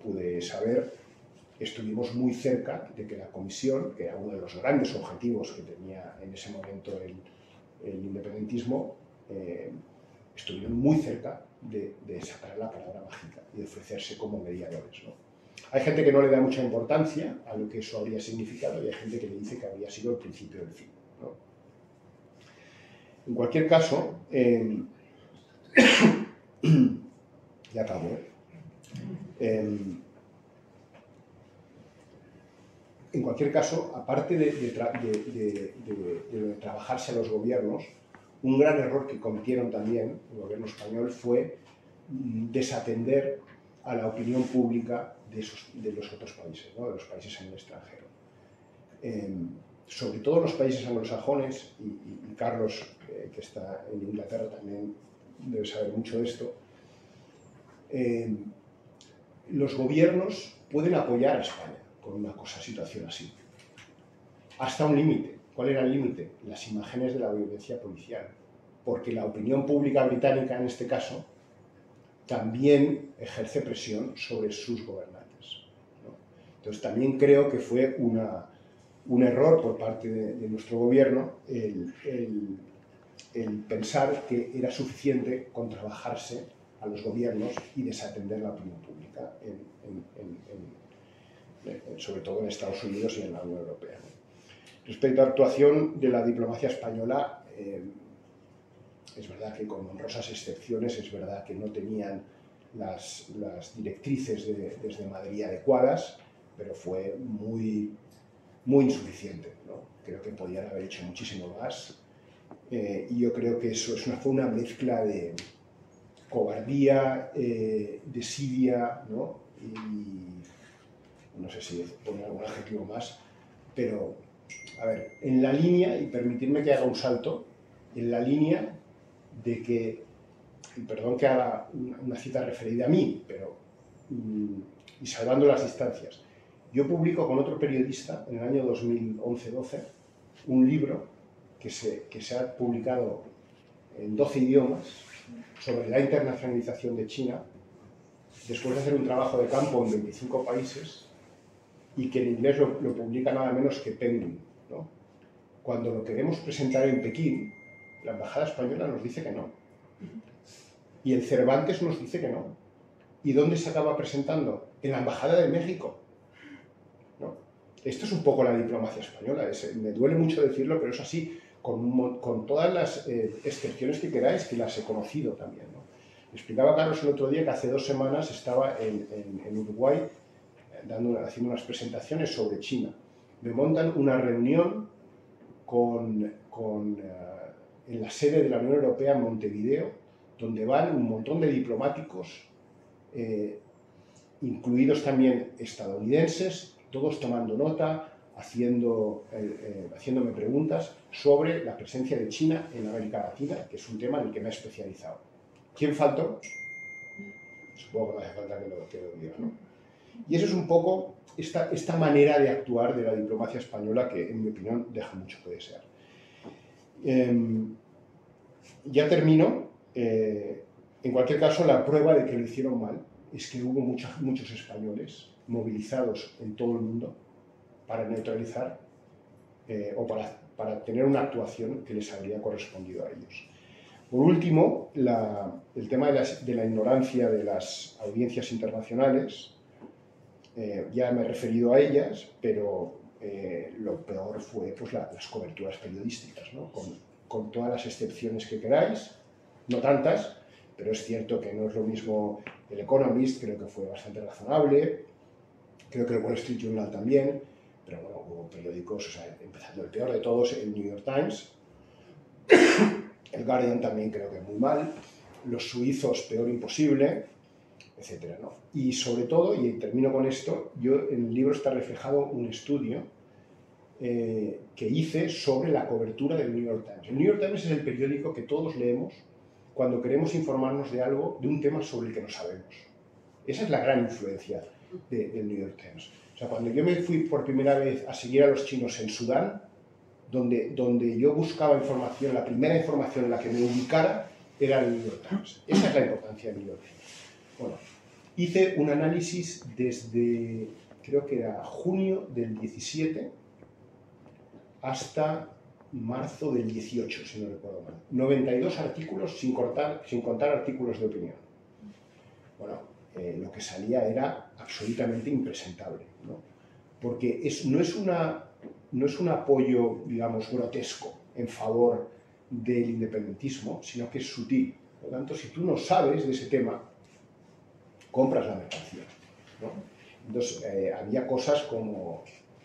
pude saber, estuvimos muy cerca de que la Comisión, que era uno de los grandes objetivos que tenía en ese momento el independentismo, estuvieron muy cerca de sacar la palabra mágica y de ofrecerse como mediadores, ¿no? Hay gente que no le da mucha importancia a lo que eso habría significado y hay gente que le dice que habría sido el principio del fin, ¿no? En cualquier caso, ya acabo, en cualquier caso, aparte de trabajarse a los gobiernos, Un gran error que cometieron también el gobierno español fue desatender a la opinión pública de los otros países, ¿no? De los países en el extranjero. Sobre todo los países anglosajones, y Carlos, que está en Inglaterra, también debe saber mucho de esto, los gobiernos pueden apoyar a España con una situación así, hasta un límite. ¿Cuál era el límite? Las imágenes de la violencia policial, porque la opinión pública británica, en este caso, también ejerce presión sobre sus gobernantes, ¿no? Entonces también creo que fue un error por parte de nuestro gobierno el pensar que era suficiente con trabajarse a los gobiernos y desatender la opinión pública, sobre todo en Estados Unidos y en la Unión Europea, ¿no? Respecto a la actuación de la diplomacia española, es verdad que con honrosas excepciones, es verdad que no tenían las directrices desde Madrid adecuadas, pero fue muy insuficiente, ¿no? Creo que podían haber hecho muchísimo más, y yo creo que eso fue una mezcla de cobardía, desidia, ¿no? Y no sé si poner algún adjetivo más, pero, a ver, en la línea, y permitirme que haga un salto, en la línea de que, y perdón que haga una cita referida a mí, pero, y salvando las distancias, yo publico con otro periodista en el año 2011-12 un libro que se ha publicado en 12 idiomas sobre la internacionalización de China, después de hacer un trabajo de campo en 25 países, y que en inglés lo publica nada menos que Penguin, ¿no? Cuando lo queremos presentar en Pekín, la embajada española nos dice que no. Y el Cervantes nos dice que no. ¿Y dónde se acaba presentando? En la embajada de México, ¿no? Esto es un poco la diplomacia española. Me duele mucho decirlo, pero es así, con todas las excepciones que queráis, que las he conocido también, ¿no? Me explicaba Carlos el otro día que hace 2 semanas estaba en Uruguay haciendo unas presentaciones sobre China. Me montan una reunión en la sede de la Unión Europea en Montevideo, donde van un montón de diplomáticos, incluidos también estadounidenses, todos tomando nota, haciéndome preguntas sobre la presencia de China en América Latina, que es un tema en el que me he especializado. ¿Quién faltó? Supongo que no hace falta que lo diga, ¿no? Y eso es un poco esta manera de actuar de la diplomacia española que, en mi opinión, deja mucho que desear. Ya termino. En cualquier caso, la prueba de que lo hicieron mal es que hubo muchos españoles movilizados en todo el mundo para neutralizar o para tener una actuación que les habría correspondido a ellos. Por último, el tema de la ignorancia de las audiencias internacionales. Ya me he referido a ellas, pero lo peor fue pues, las coberturas periodísticas, ¿no? Con todas las excepciones que queráis, no tantas, pero es cierto que no es lo mismo. El Economist creo que fue bastante razonable, creo que el Wall Street Journal también, pero bueno, hubo periódicos, o sea, empezando el peor de todos, el New York Times, el Guardian también creo que muy mal, los suizos peor imposible, etcétera, ¿no? Y sobre todo, y termino con esto, en el libro está reflejado un estudio que hice sobre la cobertura del New York Times. El New York Times es el periódico que todos leemos cuando queremos informarnos de algo, de un tema sobre el que no sabemos. Esa es la gran influencia del New York Times. O sea, cuando yo me fui por primera vez a seguir a los chinos en Sudán, donde yo buscaba información, la primera información en la que me ubicara era el New York Times. Esa es la importancia del New York Times. Bueno, hice un análisis desde, creo que era junio del 17 hasta marzo del 18, si no recuerdo mal. 92 artículos sin contar artículos de opinión. Bueno, lo que salía era absolutamente impresentable, ¿no? Porque no es un apoyo, digamos, grotesco en favor del independentismo, sino que es sutil. Por lo tanto, si tú no sabes de ese tema, compras la mercancía, ¿no? Entonces, había cosas como,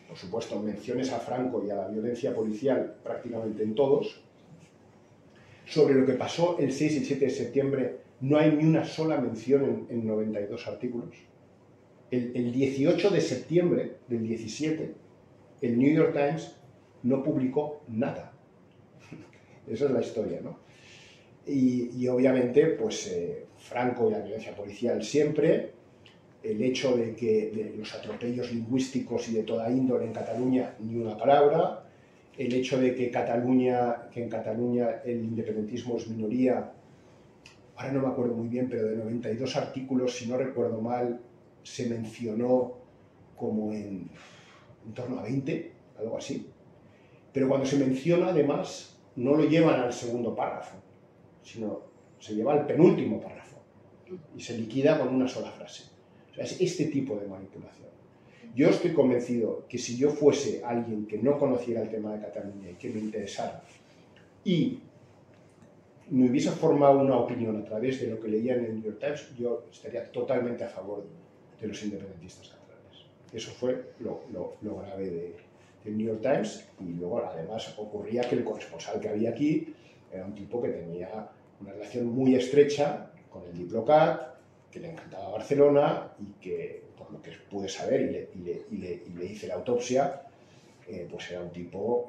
por supuesto, menciones a Franco y a la violencia policial prácticamente en todos, sobre lo que pasó el 6 y el 7 de septiembre no hay ni una sola mención en 92 artículos. El 18 de septiembre del 17, el New York Times no publicó nada. Esa es la historia, ¿no? Y obviamente, pues Franco y la violencia policial siempre, el hecho de los atropellos lingüísticos y de toda índole en Cataluña, ni una palabra, el hecho de que en Cataluña el independentismo es minoría, ahora no me acuerdo muy bien, pero de 92 artículos, si no recuerdo mal, se mencionó como en torno a 20, algo así. Pero cuando se menciona, además, no lo llevan al segundo párrafo, sino se lleva al penúltimo párrafo y se liquida con una sola frase. O sea, es este tipo de manipulación. Yo estoy convencido que si yo fuese alguien que no conociera el tema de Cataluña y que me interesara y me hubiese formado una opinión a través de lo que leía en el New York Times, yo estaría totalmente a favor de los independentistas catalanes. Eso fue lo grave del New York Times, y luego además ocurría que el corresponsal que había aquí era un tipo que tenía una relación muy estrecha con el Diplocat, que le encantaba Barcelona y que, por lo que pude saber y le hice la autopsia, pues era un tipo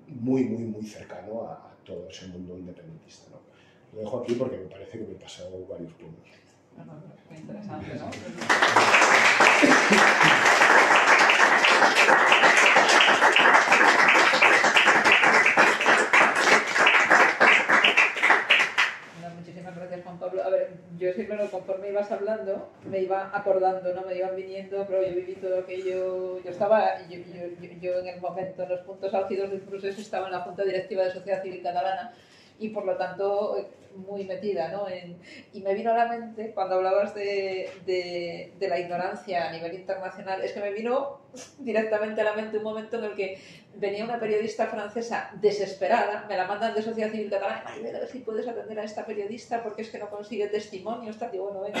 muy cercano a todo ese mundo independentista, ¿no? Lo dejo aquí porque me parece que me he pasado varios puntos. Muy interesante, ¿no? Muchísimas gracias, Juan Pablo. A ver, yo sí, claro, conforme ibas hablando, me iba acordando, ¿no? Me iban viniendo, pero yo viví todo aquello. Yo en el momento, en los puntos álgidos del proceso, estaba en la Junta Directiva de Sociedad Civil Catalana y, por lo tanto, muy metida, ¿no? Y me vino a la mente, cuando hablabas de la ignorancia a nivel internacional, es que me vino directamente a la mente un momento en el que venía una periodista francesa desesperada, me la mandan de Sociedad Civil Catalana, Maribel, a ver si puedes atender a esta periodista porque es que no consigue testimonios, tal, digo, bueno, venga.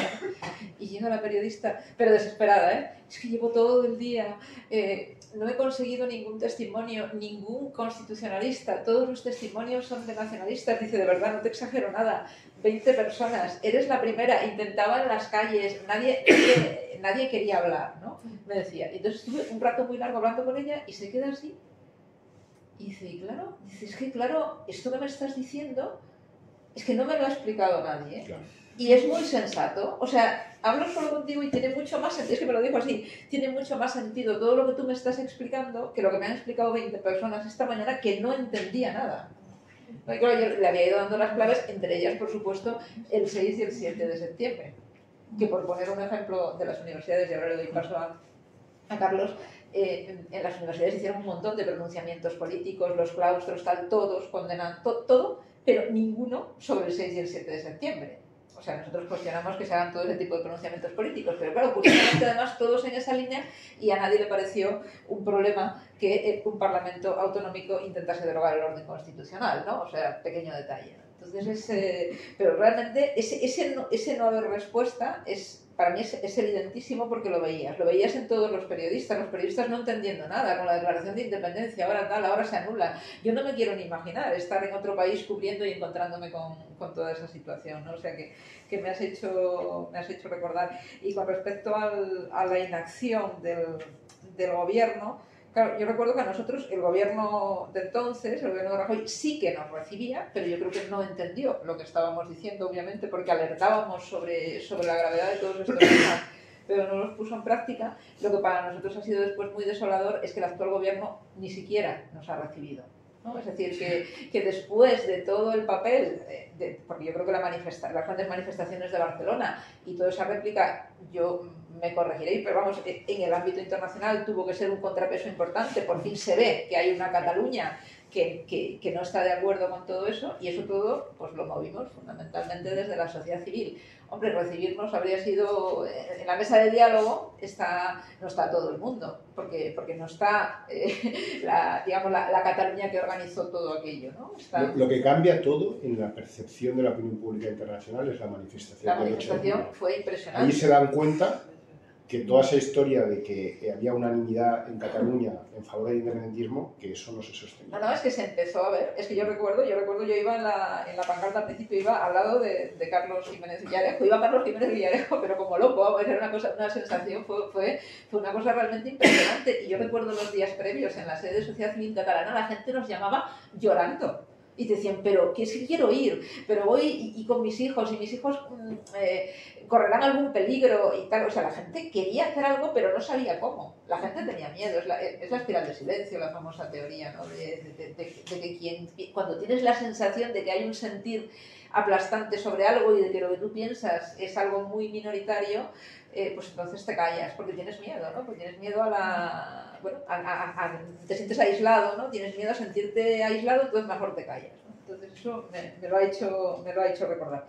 Y llega la periodista, pero desesperada, ¿eh? Es que llevo todo el día, no he conseguido ningún testimonio, ningún constitucionalista, todos los testimonios son de nacionalistas. Dice, de verdad, no te exagero nada, 20 personas, eres la primera, intentaba en las calles, nadie quería hablar, ¿no? Me decía. Entonces estuve un rato muy largo hablando con ella y se queda así. Y dice, es que claro, esto que me estás diciendo es que no me lo ha explicado nadie, ¿eh? Claro. Y es muy sensato. O sea, hablo solo contigo y tiene mucho más sentido, es que me lo digo así, tiene mucho más sentido todo lo que tú me estás explicando que lo que me han explicado 20 personas esta mañana que no entendía nada. Y claro, yo le había ido dando las claves, entre ellas, por supuesto, el 6 y el 7 de septiembre. Que por poner un ejemplo de las universidades, y ahora le doy paso a Carlos, en las universidades hicieron un montón de pronunciamientos políticos, los claustros, tal, todos condenan todo, pero ninguno sobre el 6 y el 7 de septiembre. O sea, nosotros cuestionamos que se hagan todo ese tipo de pronunciamientos políticos, pero claro, curiosamente además todos en esa línea, y a nadie le pareció un problema que un parlamento autonómico intentase derogar el orden constitucional, ¿no? O sea, pequeño detalle, ¿no? Entonces, pero realmente ese no haber respuesta para mí es evidentísimo porque lo veías en todos los periodistas no entendiendo nada, con la declaración de independencia, ahora se anula. Yo no me quiero ni imaginar estar en otro país cubriendo y encontrándome con toda esa situación, ¿no? O sea que me has hecho recordar. Y con respecto a la inacción del gobierno, claro, yo recuerdo que a nosotros el gobierno de entonces, el gobierno de Rajoy, sí que nos recibía, pero yo creo que no entendió lo que estábamos diciendo, obviamente, porque alertábamos sobre la gravedad de todos estos temas, pero no los puso en práctica. Lo que para nosotros ha sido después muy desolador es que el actual gobierno ni siquiera nos ha recibido, ¿no? Es decir, que después de todo el papel, porque yo creo que las grandes manifestaciones de Barcelona y toda esa réplica, yo me corregiré, pero vamos, en el ámbito internacional tuvo que ser un contrapeso importante. Por fin se ve que hay una Cataluña que no está de acuerdo con todo eso, y eso todo pues lo movimos fundamentalmente desde la sociedad civil. Hombre, recibirnos habría sido, en la mesa de diálogo no está todo el mundo, porque no está la Cataluña que organizó todo aquello, ¿no? Lo que cambia todo en la percepción de la opinión pública internacional es la manifestación. La manifestación fue impresionante. Ahí se dan cuenta que toda esa historia de que había unanimidad en Cataluña en favor del independentismo, que eso no se sostenía. No, es que se empezó a ver, es que yo recuerdo, yo iba en la pancarta al principio, iba al lado de Carlos Jiménez Villarejo, pero como loco, vamos, era una sensación, fue una cosa realmente impresionante. Y yo recuerdo los días previos en la sede de Sociedad Civil Catalana, la gente nos llamaba llorando. Y te decían, pero que es que quiero ir, pero voy y con mis hijos, y mis hijos correrán algún peligro y tal. O sea, la gente quería hacer algo, pero no sabía cómo. La gente tenía miedo, es la espiral de silencio, la famosa teoría, ¿no? De que cuando tienes la sensación de que hay un sentir aplastante sobre algo y de que lo que tú piensas es algo muy minoritario, pues entonces te callas, porque tienes miedo, ¿no? Porque tienes miedo te sientes aislado, ¿no? Tienes miedo a sentirte aislado, entonces mejor te callas, ¿no? Entonces eso me lo ha hecho recordar.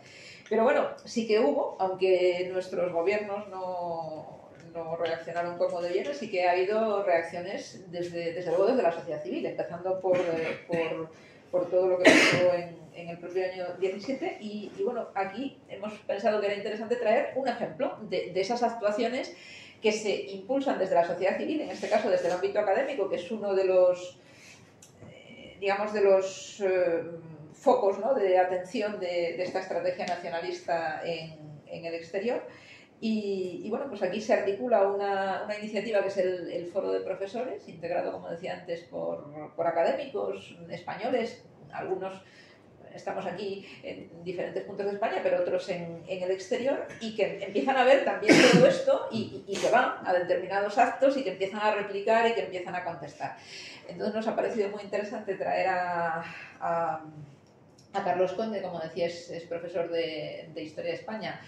Pero bueno, sí que hubo, aunque nuestros gobiernos no reaccionaron como debieron, sí que ha habido reacciones desde luego desde la sociedad civil, empezando por todo lo que pasó en el propio año 17 y bueno, aquí hemos pensado que era interesante traer un ejemplo de esas actuaciones que se impulsan desde la sociedad civil, en este caso desde el ámbito académico, que es uno de los, digamos, de los focos, ¿no?, de atención de esta estrategia nacionalista en el exterior. Y bueno, pues aquí se articula una iniciativa que es el Foro de Profesores, integrado, como decía antes, por académicos españoles, algunos estamos aquí en diferentes puntos de España, pero otros en el exterior, y que empiezan a ver también todo esto y que van a determinados actos y que empiezan a replicar y que empiezan a contestar. Entonces nos ha parecido muy interesante traer a Carlos Conde, como decía, es profesor de Historia de España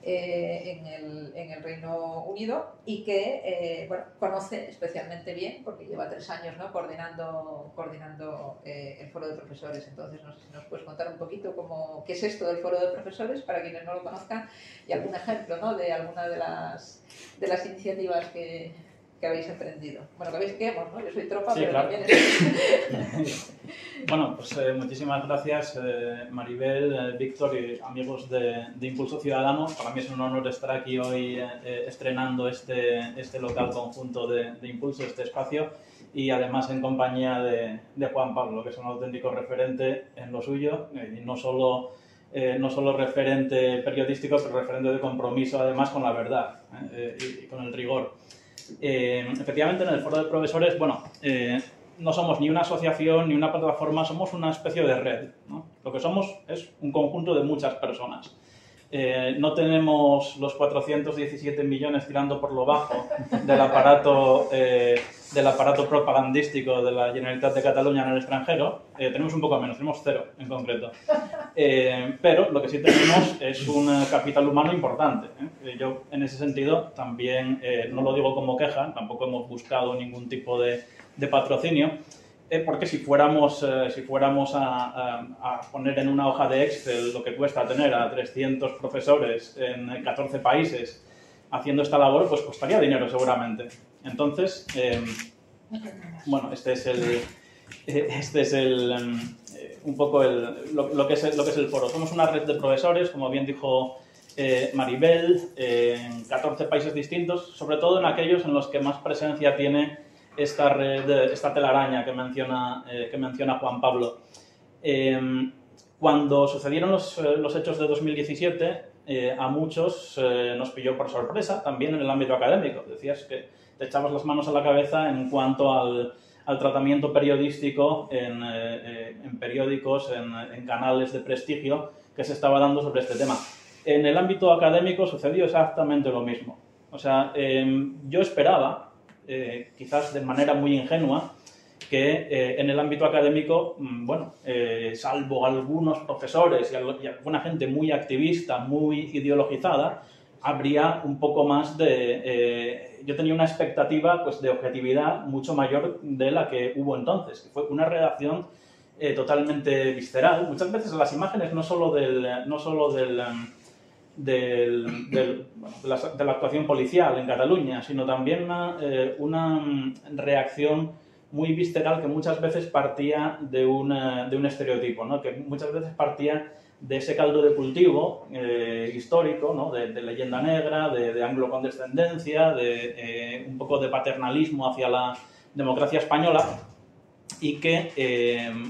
en el Reino Unido y que bueno, conoce especialmente bien, porque lleva 3 años, ¿no?, coordinando el Foro de Profesores. Entonces, no sé si nos puedes contar un poquito qué es esto del Foro de Profesores, para quienes no lo conozcan, y algún ejemplo, ¿no?, de alguna de las iniciativas que habéis emprendido. Bueno, que hemos, ¿no? Yo soy tropa, sí, pero claro. También es... Bueno, pues muchísimas gracias, Maribel, Víctor y amigos de Impulso Ciudadano. Para mí es un honor estar aquí hoy estrenando este local conjunto de Impulso, este espacio, y además en compañía de Juan Pablo, que es un auténtico referente en lo suyo, y no solo referente periodístico, pero referente de compromiso además con la verdad y con el rigor. Efectivamente, en el Foro de Profesores, bueno, no somos ni una asociación ni una plataforma, somos una especie de red, ¿no? Lo que somos es un conjunto de muchas personas. No tenemos los 417 millones tirando por lo bajo del aparato propagandístico de la Generalitat de Cataluña en el extranjero. Tenemos un poco menos, tenemos 0 en concreto. Pero lo que sí tenemos es un capital humano importante. Yo, en ese sentido, también no lo digo como queja, tampoco hemos buscado ningún tipo de patrocinio, porque si fuéramos a poner en una hoja de Excel lo que cuesta tener a 300 profesores en 14 países haciendo esta labor, pues costaría dinero seguramente. Entonces, bueno, este es un poco lo que es el foro. Somos una red de profesores, como bien dijo Maribel, en 14 países distintos, sobre todo en aquellos en los que más presencia tiene esta red, esta telaraña que menciona Juan Pablo. Cuando sucedieron los hechos de 2017, a muchos nos pilló por sorpresa, también en el ámbito académico. Decías que te echabas las manos a la cabeza en cuanto al tratamiento periodístico en periódicos, en canales de prestigio que se estaba dando sobre este tema. En el ámbito académico sucedió exactamente lo mismo. O sea, yo esperaba, quizás de manera muy ingenua, que en el ámbito académico, bueno, salvo algunos profesores y alguna gente muy activista, muy ideologizada, habría un poco más de... yo tenía una expectativa, pues, de objetividad mucho mayor de la que hubo entonces, que fue una redacción totalmente visceral. Muchas veces las imágenes no solo de la actuación policial en Cataluña, sino también una reacción muy visceral que muchas veces partía de un estereotipo, ¿no? Que muchas veces partía de ese caldo de cultivo histórico, ¿no? de leyenda negra, de anglo-condescendencia, de un poco de paternalismo hacia la democracia española, y que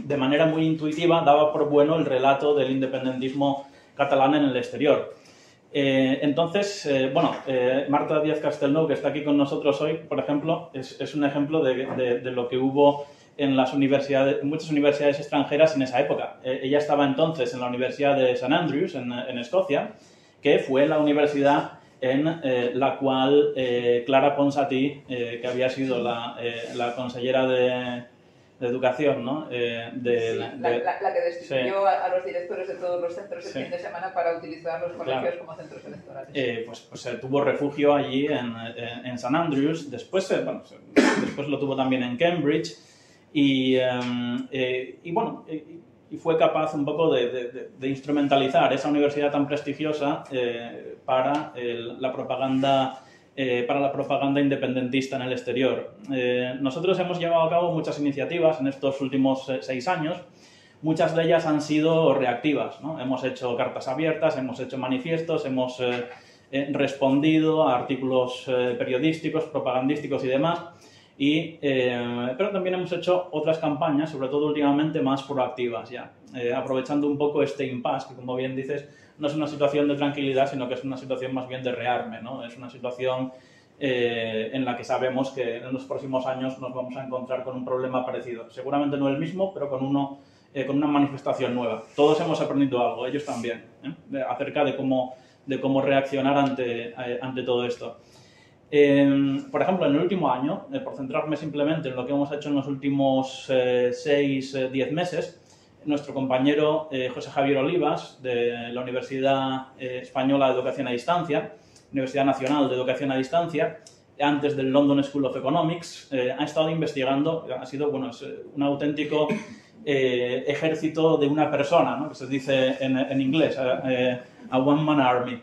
de manera muy intuitiva daba por bueno el relato del independentismo catalán en el exterior. Entonces, Marta Díaz Castelnou, que está aquí con nosotros hoy, por ejemplo, es un ejemplo de lo que hubo en muchas universidades extranjeras en esa época. Ella estaba entonces en la Universidad de St Andrews, en Escocia, que fue la universidad en la cual Clara Ponsatí, que había sido la consellera de educación, ¿no? La que destituyó sí. a los directores de todos los centros el fin de semana para utilizar los colegios como centros electorales. Pues tuvo refugio allí en St Andrews, después lo tuvo también en Cambridge, y fue capaz un poco de instrumentalizar esa universidad tan prestigiosa para la propaganda independentista en el exterior. Nosotros hemos llevado a cabo muchas iniciativas en estos últimos 6 años. Muchas de ellas han sido reactivas, ¿no? Hemos hecho cartas abiertas, hemos hecho manifiestos, hemos respondido a artículos periodísticos, propagandísticos y demás. Pero también hemos hecho otras campañas, sobre todo últimamente más proactivas ya, aprovechando un poco este impasse, que como bien dices, no es una situación de tranquilidad, sino que es una situación más bien de rearme, ¿no? Es una situación en la que sabemos que en los próximos años nos vamos a encontrar con un problema parecido. Seguramente no el mismo, pero con una manifestación nueva. Todos hemos aprendido algo, ellos también, acerca de cómo reaccionar ante todo esto. Por ejemplo, en el último año, por centrarme simplemente en lo que hemos hecho en los últimos 6-10 meses, nuestro compañero José Javier Olivas, de la Universidad Española de Educación a Distancia, Universidad Nacional de Educación a Distancia, antes del London School of Economics, ha estado investigando, ha sido un auténtico ejército de una persona, ¿no? Que se dice en inglés, a one-man army,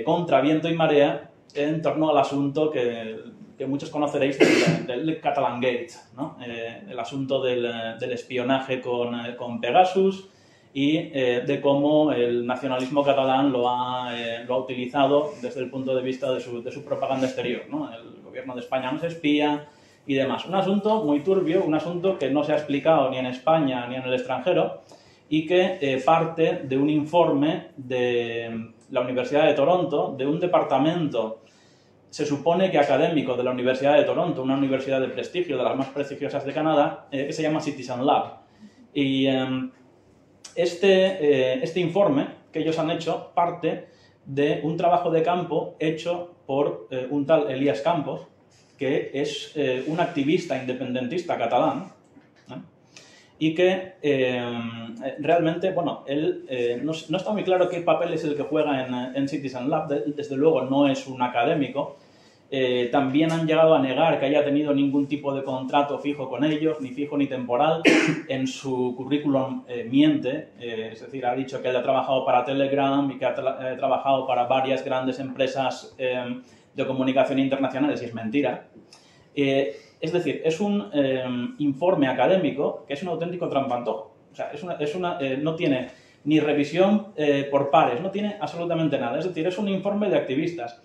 contra viento y marea, en torno al asunto que muchos conoceréis del Catalan Gate, ¿no? El asunto del espionaje con Pegasus y de cómo el nacionalismo catalán lo ha utilizado desde el punto de vista de su propaganda exterior, ¿no? El gobierno de España nos espía y demás. Un asunto muy turbio, un asunto que no se ha explicado ni en España ni en el extranjero y que parte de un informe de la Universidad de Toronto, de un departamento, se supone que académico de la Universidad de Toronto, una universidad de prestigio, de las más prestigiosas de Canadá, que se llama Citizen Lab. Y este informe que ellos han hecho parte de un trabajo de campo hecho por un tal Elías Campos, que es un activista independentista catalán, ¿no? Y que realmente, él no está muy claro qué papel es el que juega en Citizen Lab. Desde luego no es un académico. También han llegado a negar que haya tenido ningún tipo de contrato fijo con ellos, ni fijo ni temporal. En su currículum miente, es decir, ha dicho que él ha trabajado para Telegram y que ha trabajado para varias grandes empresas de comunicación internacionales, y es mentira. Es decir, es un informe académico que es un auténtico trampantojo. O sea, no tiene ni revisión por pares, no tiene absolutamente nada. Es decir, es un informe de activistas.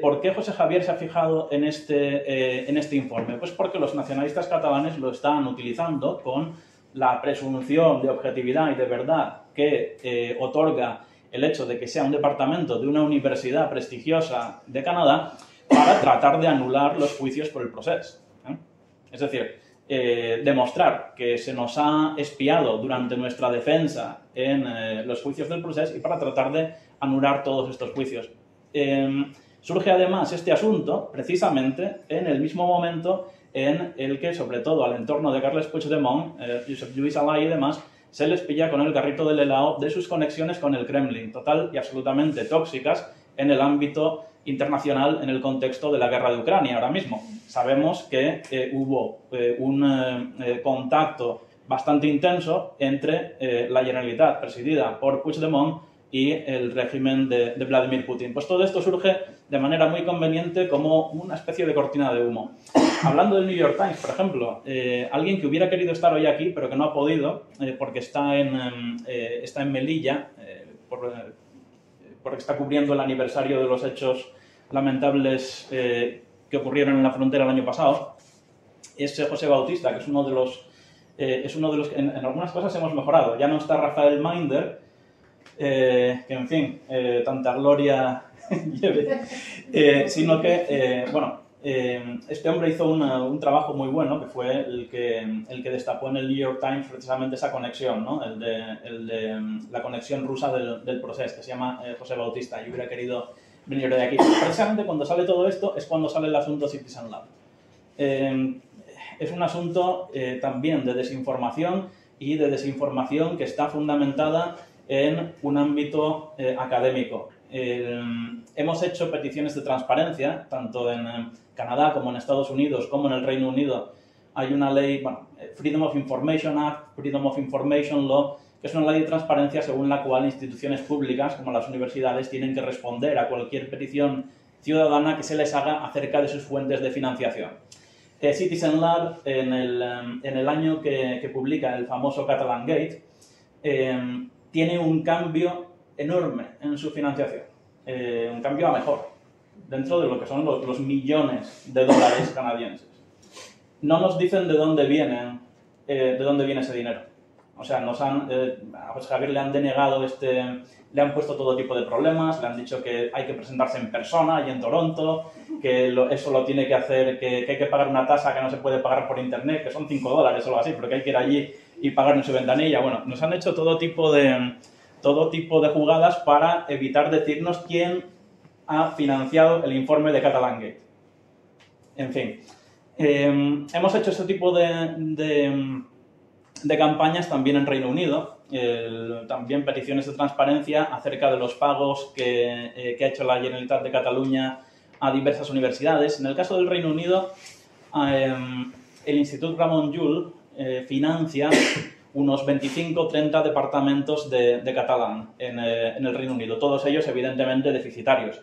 ¿Por qué José Javier se ha fijado en este informe? Pues porque los nacionalistas catalanes lo están utilizando con la presunción de objetividad y de verdad que otorga el hecho de que sea un departamento de una universidad prestigiosa de Canadá para tratar de anular los juicios por el procés. Es decir, demostrar que se nos ha espiado durante nuestra defensa en los juicios del procés y para tratar de anular todos estos juicios. Surge además este asunto precisamente en el mismo momento en el que, sobre todo al entorno de Carles Puigdemont, Josep Lluís Alay y demás, se les pilla con el carrito del helado de sus conexiones con el Kremlin, total y absolutamente tóxicas en el ámbito internacional en el contexto de la guerra de Ucrania ahora mismo. Sabemos que hubo un contacto bastante intenso entre la Generalitat presidida por Puigdemont y el régimen de Vladimir Putin. Pues todo esto surge de manera muy conveniente como una especie de cortina de humo. Hablando del New York Times, por ejemplo, alguien que hubiera querido estar hoy aquí, pero que no ha podido, porque está en Melilla, porque está cubriendo el aniversario de los hechos lamentables que ocurrieron en la frontera el año pasado, es José Bautista, que es uno de los que en algunas cosas hemos mejorado. Ya no está Rafael Minder, que en fin, tanta gloria lleve, sino que, este hombre hizo un trabajo muy bueno, que fue el que destapó en el New York Times precisamente esa conexión, ¿no? el de la conexión rusa del proceso, que se llama José Bautista. Yo hubiera querido venir de aquí. Precisamente cuando sale todo esto es cuando sale el asunto Citizen Lab. Es un asunto también de desinformación y de desinformación que está fundamentada en un ámbito académico. Hemos hecho peticiones de transparencia, tanto en Canadá como en Estados Unidos, como en el Reino Unido. Hay una ley, Freedom of Information Act, Freedom of Information Law, que es una ley de transparencia según la cual instituciones públicas, como las universidades, tienen que responder a cualquier petición ciudadana que se les haga acerca de sus fuentes de financiación. Citizen Lab, en el año que publica el famoso Catalan Gate, tiene un cambio enorme en su financiación, un cambio a mejor, dentro de lo que son los millones de dólares canadienses. No nos dicen de dónde viene ese dinero. O sea, a José Javier le han denegado le han puesto todo tipo de problemas, le han dicho que hay que presentarse en persona y en Toronto, que eso lo tiene que hacer, que hay que pagar una tasa que no se puede pagar por internet, que son $5 o algo así, pero que hay que ir allí y pagar en su ventanilla. Bueno, nos han hecho todo tipo de jugadas para evitar decirnos quién ha financiado el informe de Catalan Gate. En fin, hemos hecho ese tipo de campañas también en Reino Unido, también peticiones de transparencia acerca de los pagos que ha hecho la Generalitat de Cataluña a diversas universidades. En el caso del Reino Unido, el Institut Ramon Llull financia unos 25 o 30 departamentos de catalán en el Reino Unido, todos ellos evidentemente deficitarios.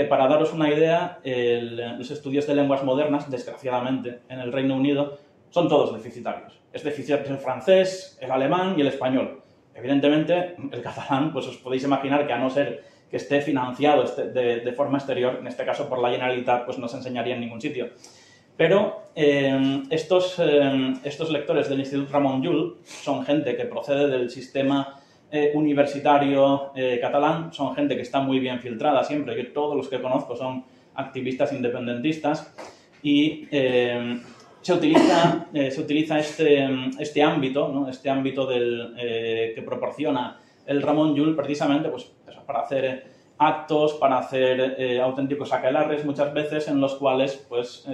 Para daros una idea, los estudios de lenguas modernas, desgraciadamente, en el Reino Unido, son todos deficitarios. Es deficitario el francés, el alemán y el español. Evidentemente, el catalán, pues os podéis imaginar que a no ser que esté financiado de forma exterior, en este caso por la Generalitat, pues no se enseñaría en ningún sitio. Pero estos lectores del Institut Ramon Llull son gente que procede del sistema universitario catalán, son gente que está muy bien filtrada siempre, que todos los que conozco son activistas independentistas y se utiliza este ámbito, ¿no? Este ámbito que proporciona el Ramon Llull precisamente pues, para hacer actos, para hacer auténticos aquelarres muchas veces en los cuales pues,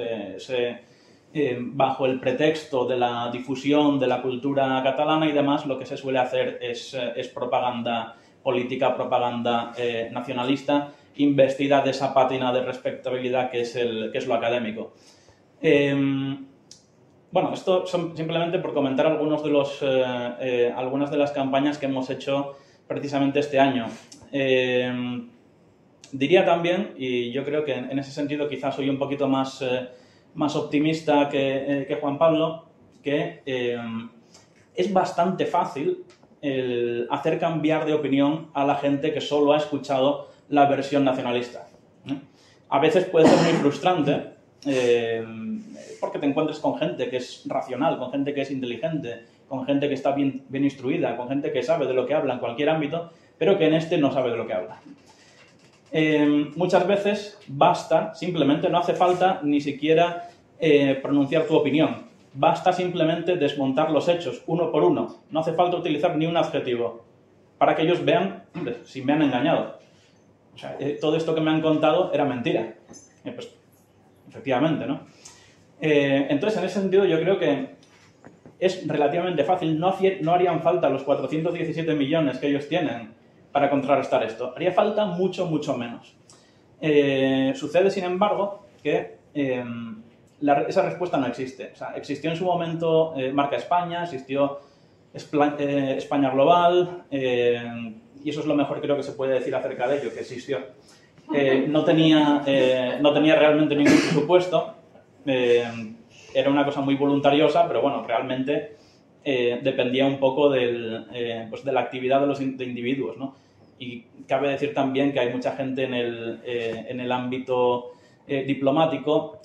bajo el pretexto de la difusión de la cultura catalana y demás, lo que se suele hacer es propaganda política, propaganda nacionalista, investida de esa pátina de respetabilidad que es lo académico. Bueno, esto son simplemente por comentar algunas de las campañas que hemos hecho precisamente este año. Diría también, y yo creo que en ese sentido quizás soy un poquito más optimista que Juan Pablo, que es bastante fácil hacer cambiar de opinión a la gente que solo ha escuchado la versión nacionalista. A veces puede ser muy frustrante, porque te encuentres con gente que es racional, con gente que es inteligente, con gente que está bien instruida, con gente que sabe de lo que habla en cualquier ámbito, pero que en este no sabe de lo que habla. Muchas veces basta, simplemente no hace falta ni siquiera pronunciar tu opinión, basta simplemente desmontar los hechos uno por uno, no hace falta utilizar ni un adjetivo para que ellos vean, hombre, si me han engañado. O sea, todo esto que me han contado era mentira. Pues, efectivamente, ¿no? Entonces, en ese sentido, yo creo que es relativamente fácil. No harían falta los 417 millones que ellos tienen para contrarrestar esto. Haría falta mucho, mucho menos. Sucede, sin embargo, que esa respuesta no existe. O sea, existió en su momento Marca España, existió España Global, y eso es lo mejor creo que se puede decir acerca de ello, que existió. No tenía realmente ningún presupuesto, era una cosa muy voluntariosa, pero bueno, realmente dependía un poco pues de la actividad de individuos, ¿no? Y cabe decir también que hay mucha gente en el ámbito diplomático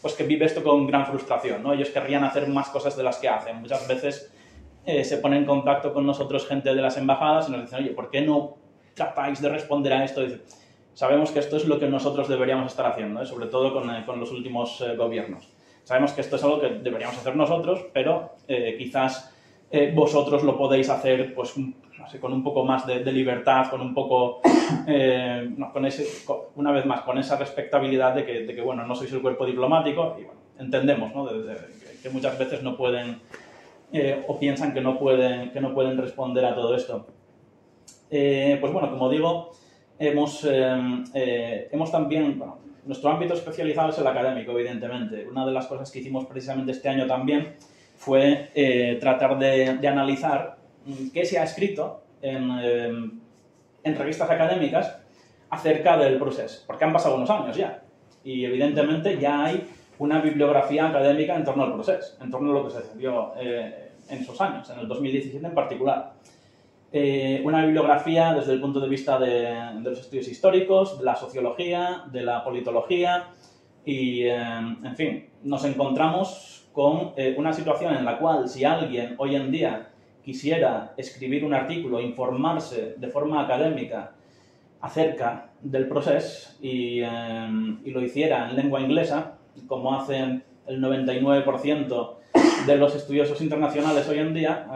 pues que vive esto con gran frustración, ¿no? Ellos querrían hacer más cosas de las que hacen. Muchas veces se pone en contacto con nosotros gente de las embajadas y nos dicen, oye, ¿por qué no tratáis de responder a esto? Dice, sabemos que esto es lo que nosotros deberíamos estar haciendo, sobre todo con los últimos gobiernos. Sabemos que esto es algo que deberíamos hacer nosotros, pero quizás vosotros lo podéis hacer pues, no sé, con un poco más de libertad, con un poco, una vez más, con esa respetabilidad de que, bueno, no sois el cuerpo diplomático y bueno, entendemos, ¿no? Que muchas veces no pueden o piensan que no pueden responder a todo esto. Pues bueno, como digo, hemos también, bueno, nuestro ámbito especializado es el académico, evidentemente. Una de las cosas que hicimos precisamente este año también fue tratar de analizar qué se ha escrito en revistas académicas acerca del proceso, porque han pasado unos años ya, y evidentemente ya hay una bibliografía académica en torno al proceso, en torno a lo que se dio en esos años, en el 2017 en particular. Una bibliografía desde el punto de vista de los estudios históricos, de la sociología, de la politología y, en fin, nos encontramos con una situación en la cual si alguien hoy en día quisiera escribir un artículo, informarse de forma académica acerca del proceso y lo hiciera en lengua inglesa, como hacen el 99% de los estudiosos internacionales hoy en día,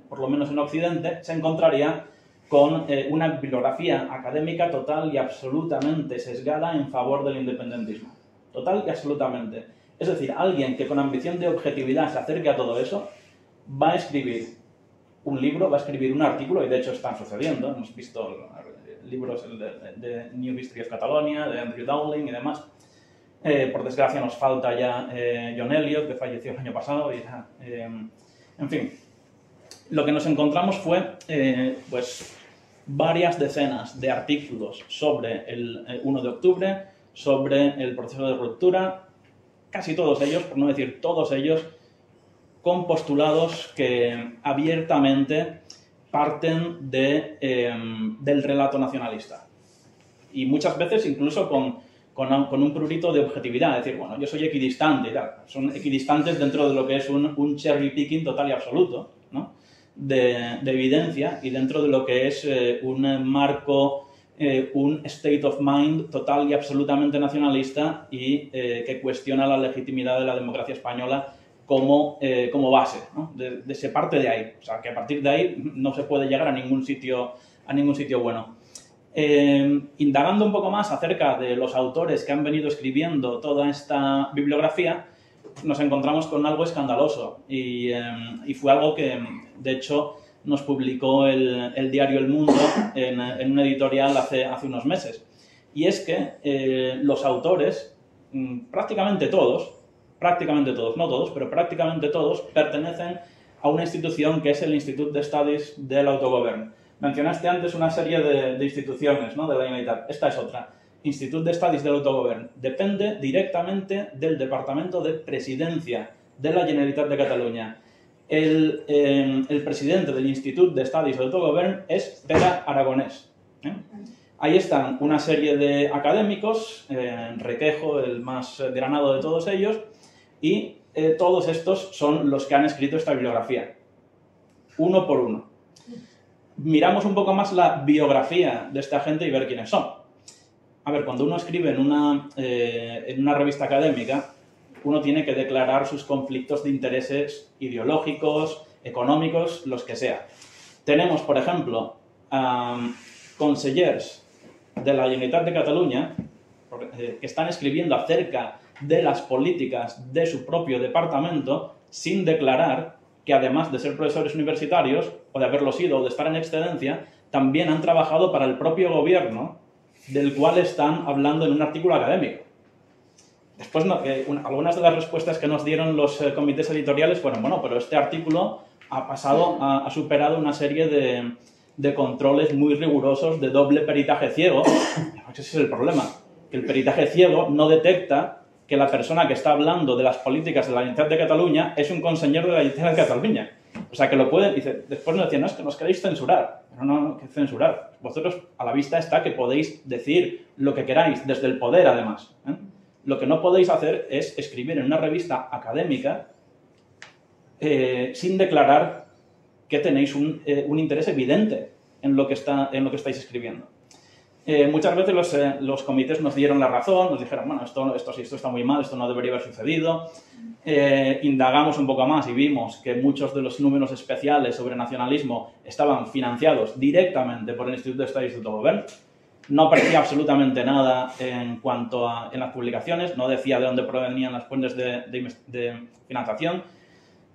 por lo menos en Occidente, se encontraría con una bibliografía académica total y absolutamente sesgada en favor del independentismo. Total y absolutamente. Es decir, alguien que con ambición de objetividad se acerque a todo eso, va a escribir un libro, va a escribir un artículo, y de hecho están sucediendo. Hemos visto libros de New History of Catalonia, de Andrew Dowling y demás. Por desgracia nos falta ya John Eliot, que falleció el año pasado. En fin, lo que nos encontramos fue pues, varias decenas de artículos sobre el 1 de octubre, sobre el proceso de ruptura, casi todos ellos, por no decir todos ellos, con postulados que abiertamente parten del relato nacionalista. Y muchas veces incluso con un prurito de objetividad, es decir, bueno, yo soy equidistante y tal. Son equidistantes dentro de lo que es un cherry picking total y absoluto, ¿no? de evidencia y dentro de lo que es un marco, un state of mind total y absolutamente nacionalista y que cuestiona la legitimidad de la democracia española como base, ¿no? Se parte de ahí. O sea, que a partir de ahí no se puede llegar a ningún sitio bueno. Indagando un poco más acerca de los autores que han venido escribiendo toda esta bibliografía, nos encontramos con algo escandaloso y fue algo que, de hecho, nos publicó el diario El Mundo en una editorial hace unos meses. Y es que los autores, prácticamente todos, no todos, pero prácticamente todos, pertenecen a una institución que es el Institut d'Estudis del Autogovern. Mencionaste antes una serie de instituciones, ¿no?, de la Generalitat. Esta es otra. Institut d'Estudis del Autogovern. Depende directamente del Departamento de Presidencia de la Generalitat de Catalunya. El presidente del Institut d'Estudis del Autogovern es Pere Aragonès. Ahí están una serie de académicos, Requejo, el más granado de todos ellos, y todos estos son los que han escrito esta bibliografía, uno por uno. Miramos un poco más la biografía de esta gente y ver quiénes son. A ver, cuando uno escribe en una revista académica, uno tiene que declarar sus conflictos de intereses ideológicos, económicos, los que sea. Tenemos, por ejemplo, consellers de la Generalitat de Catalunya que están escribiendo acerca de las políticas de su propio departamento sin declarar que, además de ser profesores universitarios, o de haberlo sido, o de estar en excedencia, también han trabajado para el propio gobierno del cual están hablando en un artículo académico. Después, algunas de las respuestas que nos dieron los comités editoriales fueron, bueno, pero este artículo ha superado una serie de controles muy rigurosos de doble peritaje ciego. Ese es el problema, que el peritaje ciego no detecta que la persona que está hablando de las políticas de la Generalitat de Cataluña es un conseller de la Generalitat de Cataluña. O sea, que lo pueden... Dice, después nos decían, no, es que nos queréis censurar. Pero no, que censurar. Vosotros, a la vista está que podéis decir lo que queráis, desde el poder, además. Lo que no podéis hacer es escribir en una revista académica sin declarar que tenéis un interés evidente en lo que estáis escribiendo. Muchas veces los comités nos dieron la razón, nos dijeron, bueno, esto está muy mal, esto no debería haber sucedido. Indagamos un poco más y vimos que muchos de los números especiales sobre nacionalismo estaban financiados directamente por el Instituto d'Estudis d'Autogovern. No aparecía absolutamente nada en las publicaciones, no decía de dónde provenían las fuentes de financiación.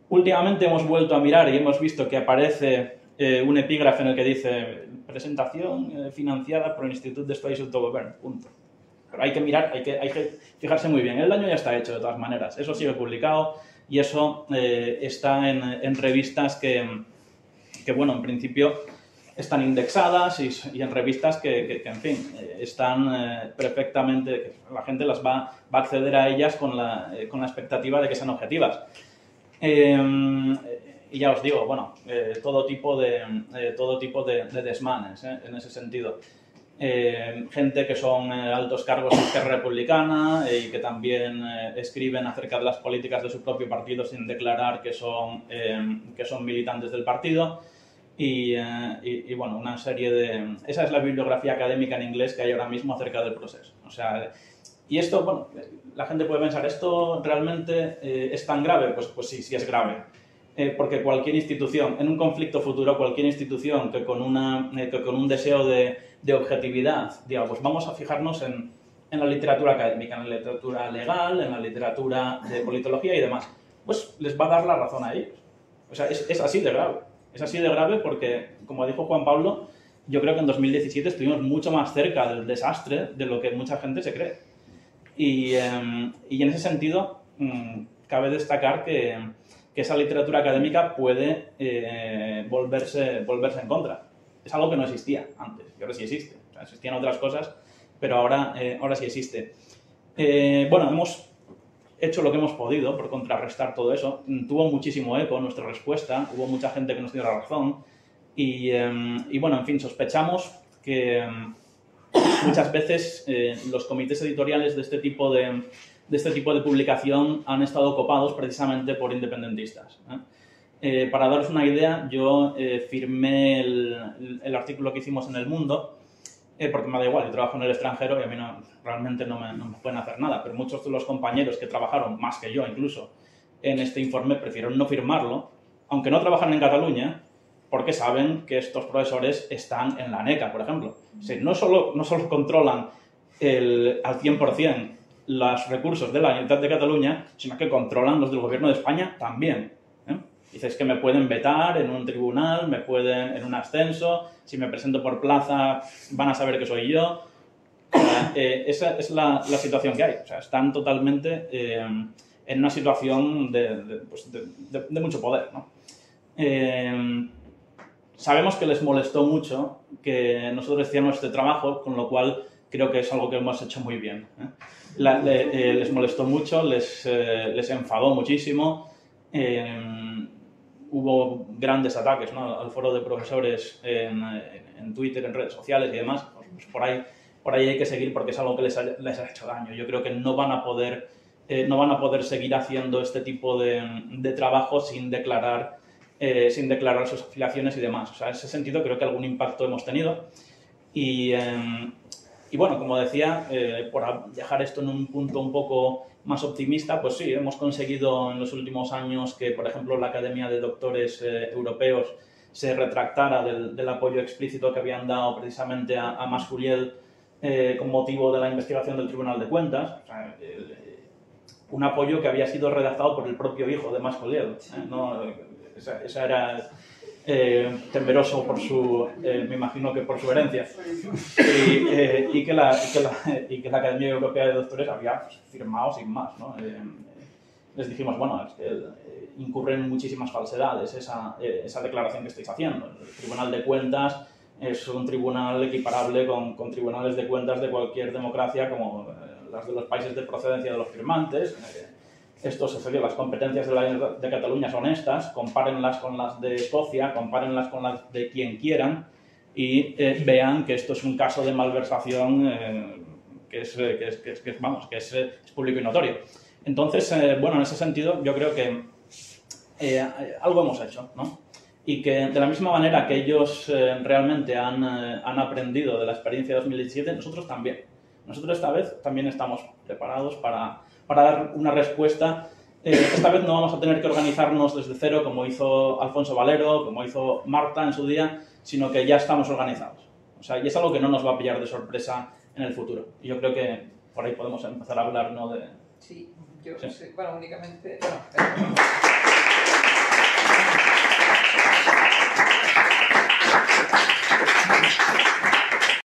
Últimamente hemos vuelto a mirar y hemos visto que aparece un epígrafe en el que dice presentación financiada por el Instituto d'Estudis d'Autogovern, punto. Pero hay que mirar, hay que fijarse muy bien. El daño ya está hecho de todas maneras. Eso sigue publicado y eso está en revistas que, bueno, en principio están indexadas y en revistas que en fin, están perfectamente, la gente las va a acceder a ellas con la expectativa de que sean objetivas. Y ya os digo, bueno, todo tipo de desmanes en ese sentido. Gente que son altos cargos de Esquerra Republicana y que también escriben acerca de las políticas de su propio partido sin declarar que son militantes del partido. Y bueno, una serie de... Esa es la bibliografía académica en inglés que hay ahora mismo acerca del proceso. O sea, y esto, bueno, la gente puede pensar, ¿esto realmente es tan grave? Pues sí es grave. Porque cualquier institución, en un conflicto futuro, cualquier institución que con un deseo de objetividad diga, pues vamos a fijarnos en la literatura académica, en la literatura legal, en la literatura de politología y demás, pues les va a dar la razón a ellos. O sea, es así de grave. Es así de grave porque, como dijo Juan Pablo, yo creo que en 2017 estuvimos mucho más cerca del desastre de lo que mucha gente se cree. Y en ese sentido, cabe destacar que esa literatura académica puede volverse en contra. Es algo que no existía antes, y ahora sí existe. O sea, existían otras cosas, pero ahora sí existe. Bueno, hemos hecho lo que hemos podido por contrarrestar todo eso. Tuvo muchísimo eco nuestra respuesta, hubo mucha gente que nos dio la razón y bueno, en fin, sospechamos que muchas veces los comités editoriales de este tipo de publicación han estado copados precisamente por independentistas. Para daros una idea, yo firmé el artículo que hicimos en El Mundo, porque me da igual, yo trabajo en el extranjero y a mí realmente no me pueden hacer nada, pero muchos de los compañeros que trabajaron, más que yo incluso, en este informe prefirieron no firmarlo, aunque no trabajan en Cataluña, porque saben que estos profesores están en la ANECA, por ejemplo. O sea, no solo controlan al 100% los recursos de la Generalitat de Cataluña, sino que controlan los del Gobierno de España también. Dices que me pueden vetar en un tribunal, me pueden en un ascenso, si me presento por plaza van a saber que soy yo. Esa es la situación que hay. O sea, están totalmente en una situación de mucho poder, ¿no? Sabemos que les molestó mucho que nosotros hiciéramos este trabajo, con lo cual creo que es algo que hemos hecho muy bien. Les molestó mucho, les enfadó muchísimo. Hubo grandes ataques, ¿no?, al foro de profesores en Twitter, en redes sociales y demás. Pues por ahí hay que seguir porque es algo que les ha hecho daño. Yo creo que no van a poder seguir haciendo este tipo de trabajo sin declarar sus afiliaciones y demás. O sea, en ese sentido creo que algún impacto hemos tenido. Y bueno, como decía, por dejar esto en un punto un poco más optimista, pues sí, hemos conseguido en los últimos años que, por ejemplo, la Academia de Doctores Europeos se retractara del apoyo explícito que habían dado precisamente a Mas Curiel con motivo de la investigación del Tribunal de Cuentas. O sea, un apoyo que había sido redactado por el propio hijo de Mas Curiel, ¿no? Esa era temeroso por me imagino que por su herencia, y que la Academia Europea de Doctores había firmado sin más, ¿no? Les dijimos, bueno, es que incurren muchísimas falsedades esa declaración que estáis haciendo. El Tribunal de Cuentas es un tribunal equiparable con tribunales de cuentas de cualquier democracia, como las de los países de procedencia de los firmantes. Esto es serio, las competencias de Cataluña son estas, compárenlas con las de Escocia, compárenlas con las de quien quieran y vean que esto es un caso de malversación que es público y notorio. Entonces, bueno, en ese sentido yo creo que algo hemos hecho, ¿no? Y que de la misma manera que ellos realmente han aprendido de la experiencia de 2017, nosotros también. Nosotros esta vez también estamos preparados para dar una respuesta. Esta vez no vamos a tener que organizarnos desde cero como hizo Alfonso Valero, como hizo Marta en su día, sino que ya estamos organizados. O sea, y es algo que no nos va a pillar de sorpresa en el futuro. Y yo creo que por ahí podemos empezar a hablar, ¿no? Sí, yo sí. sé, bueno, únicamente... Bueno,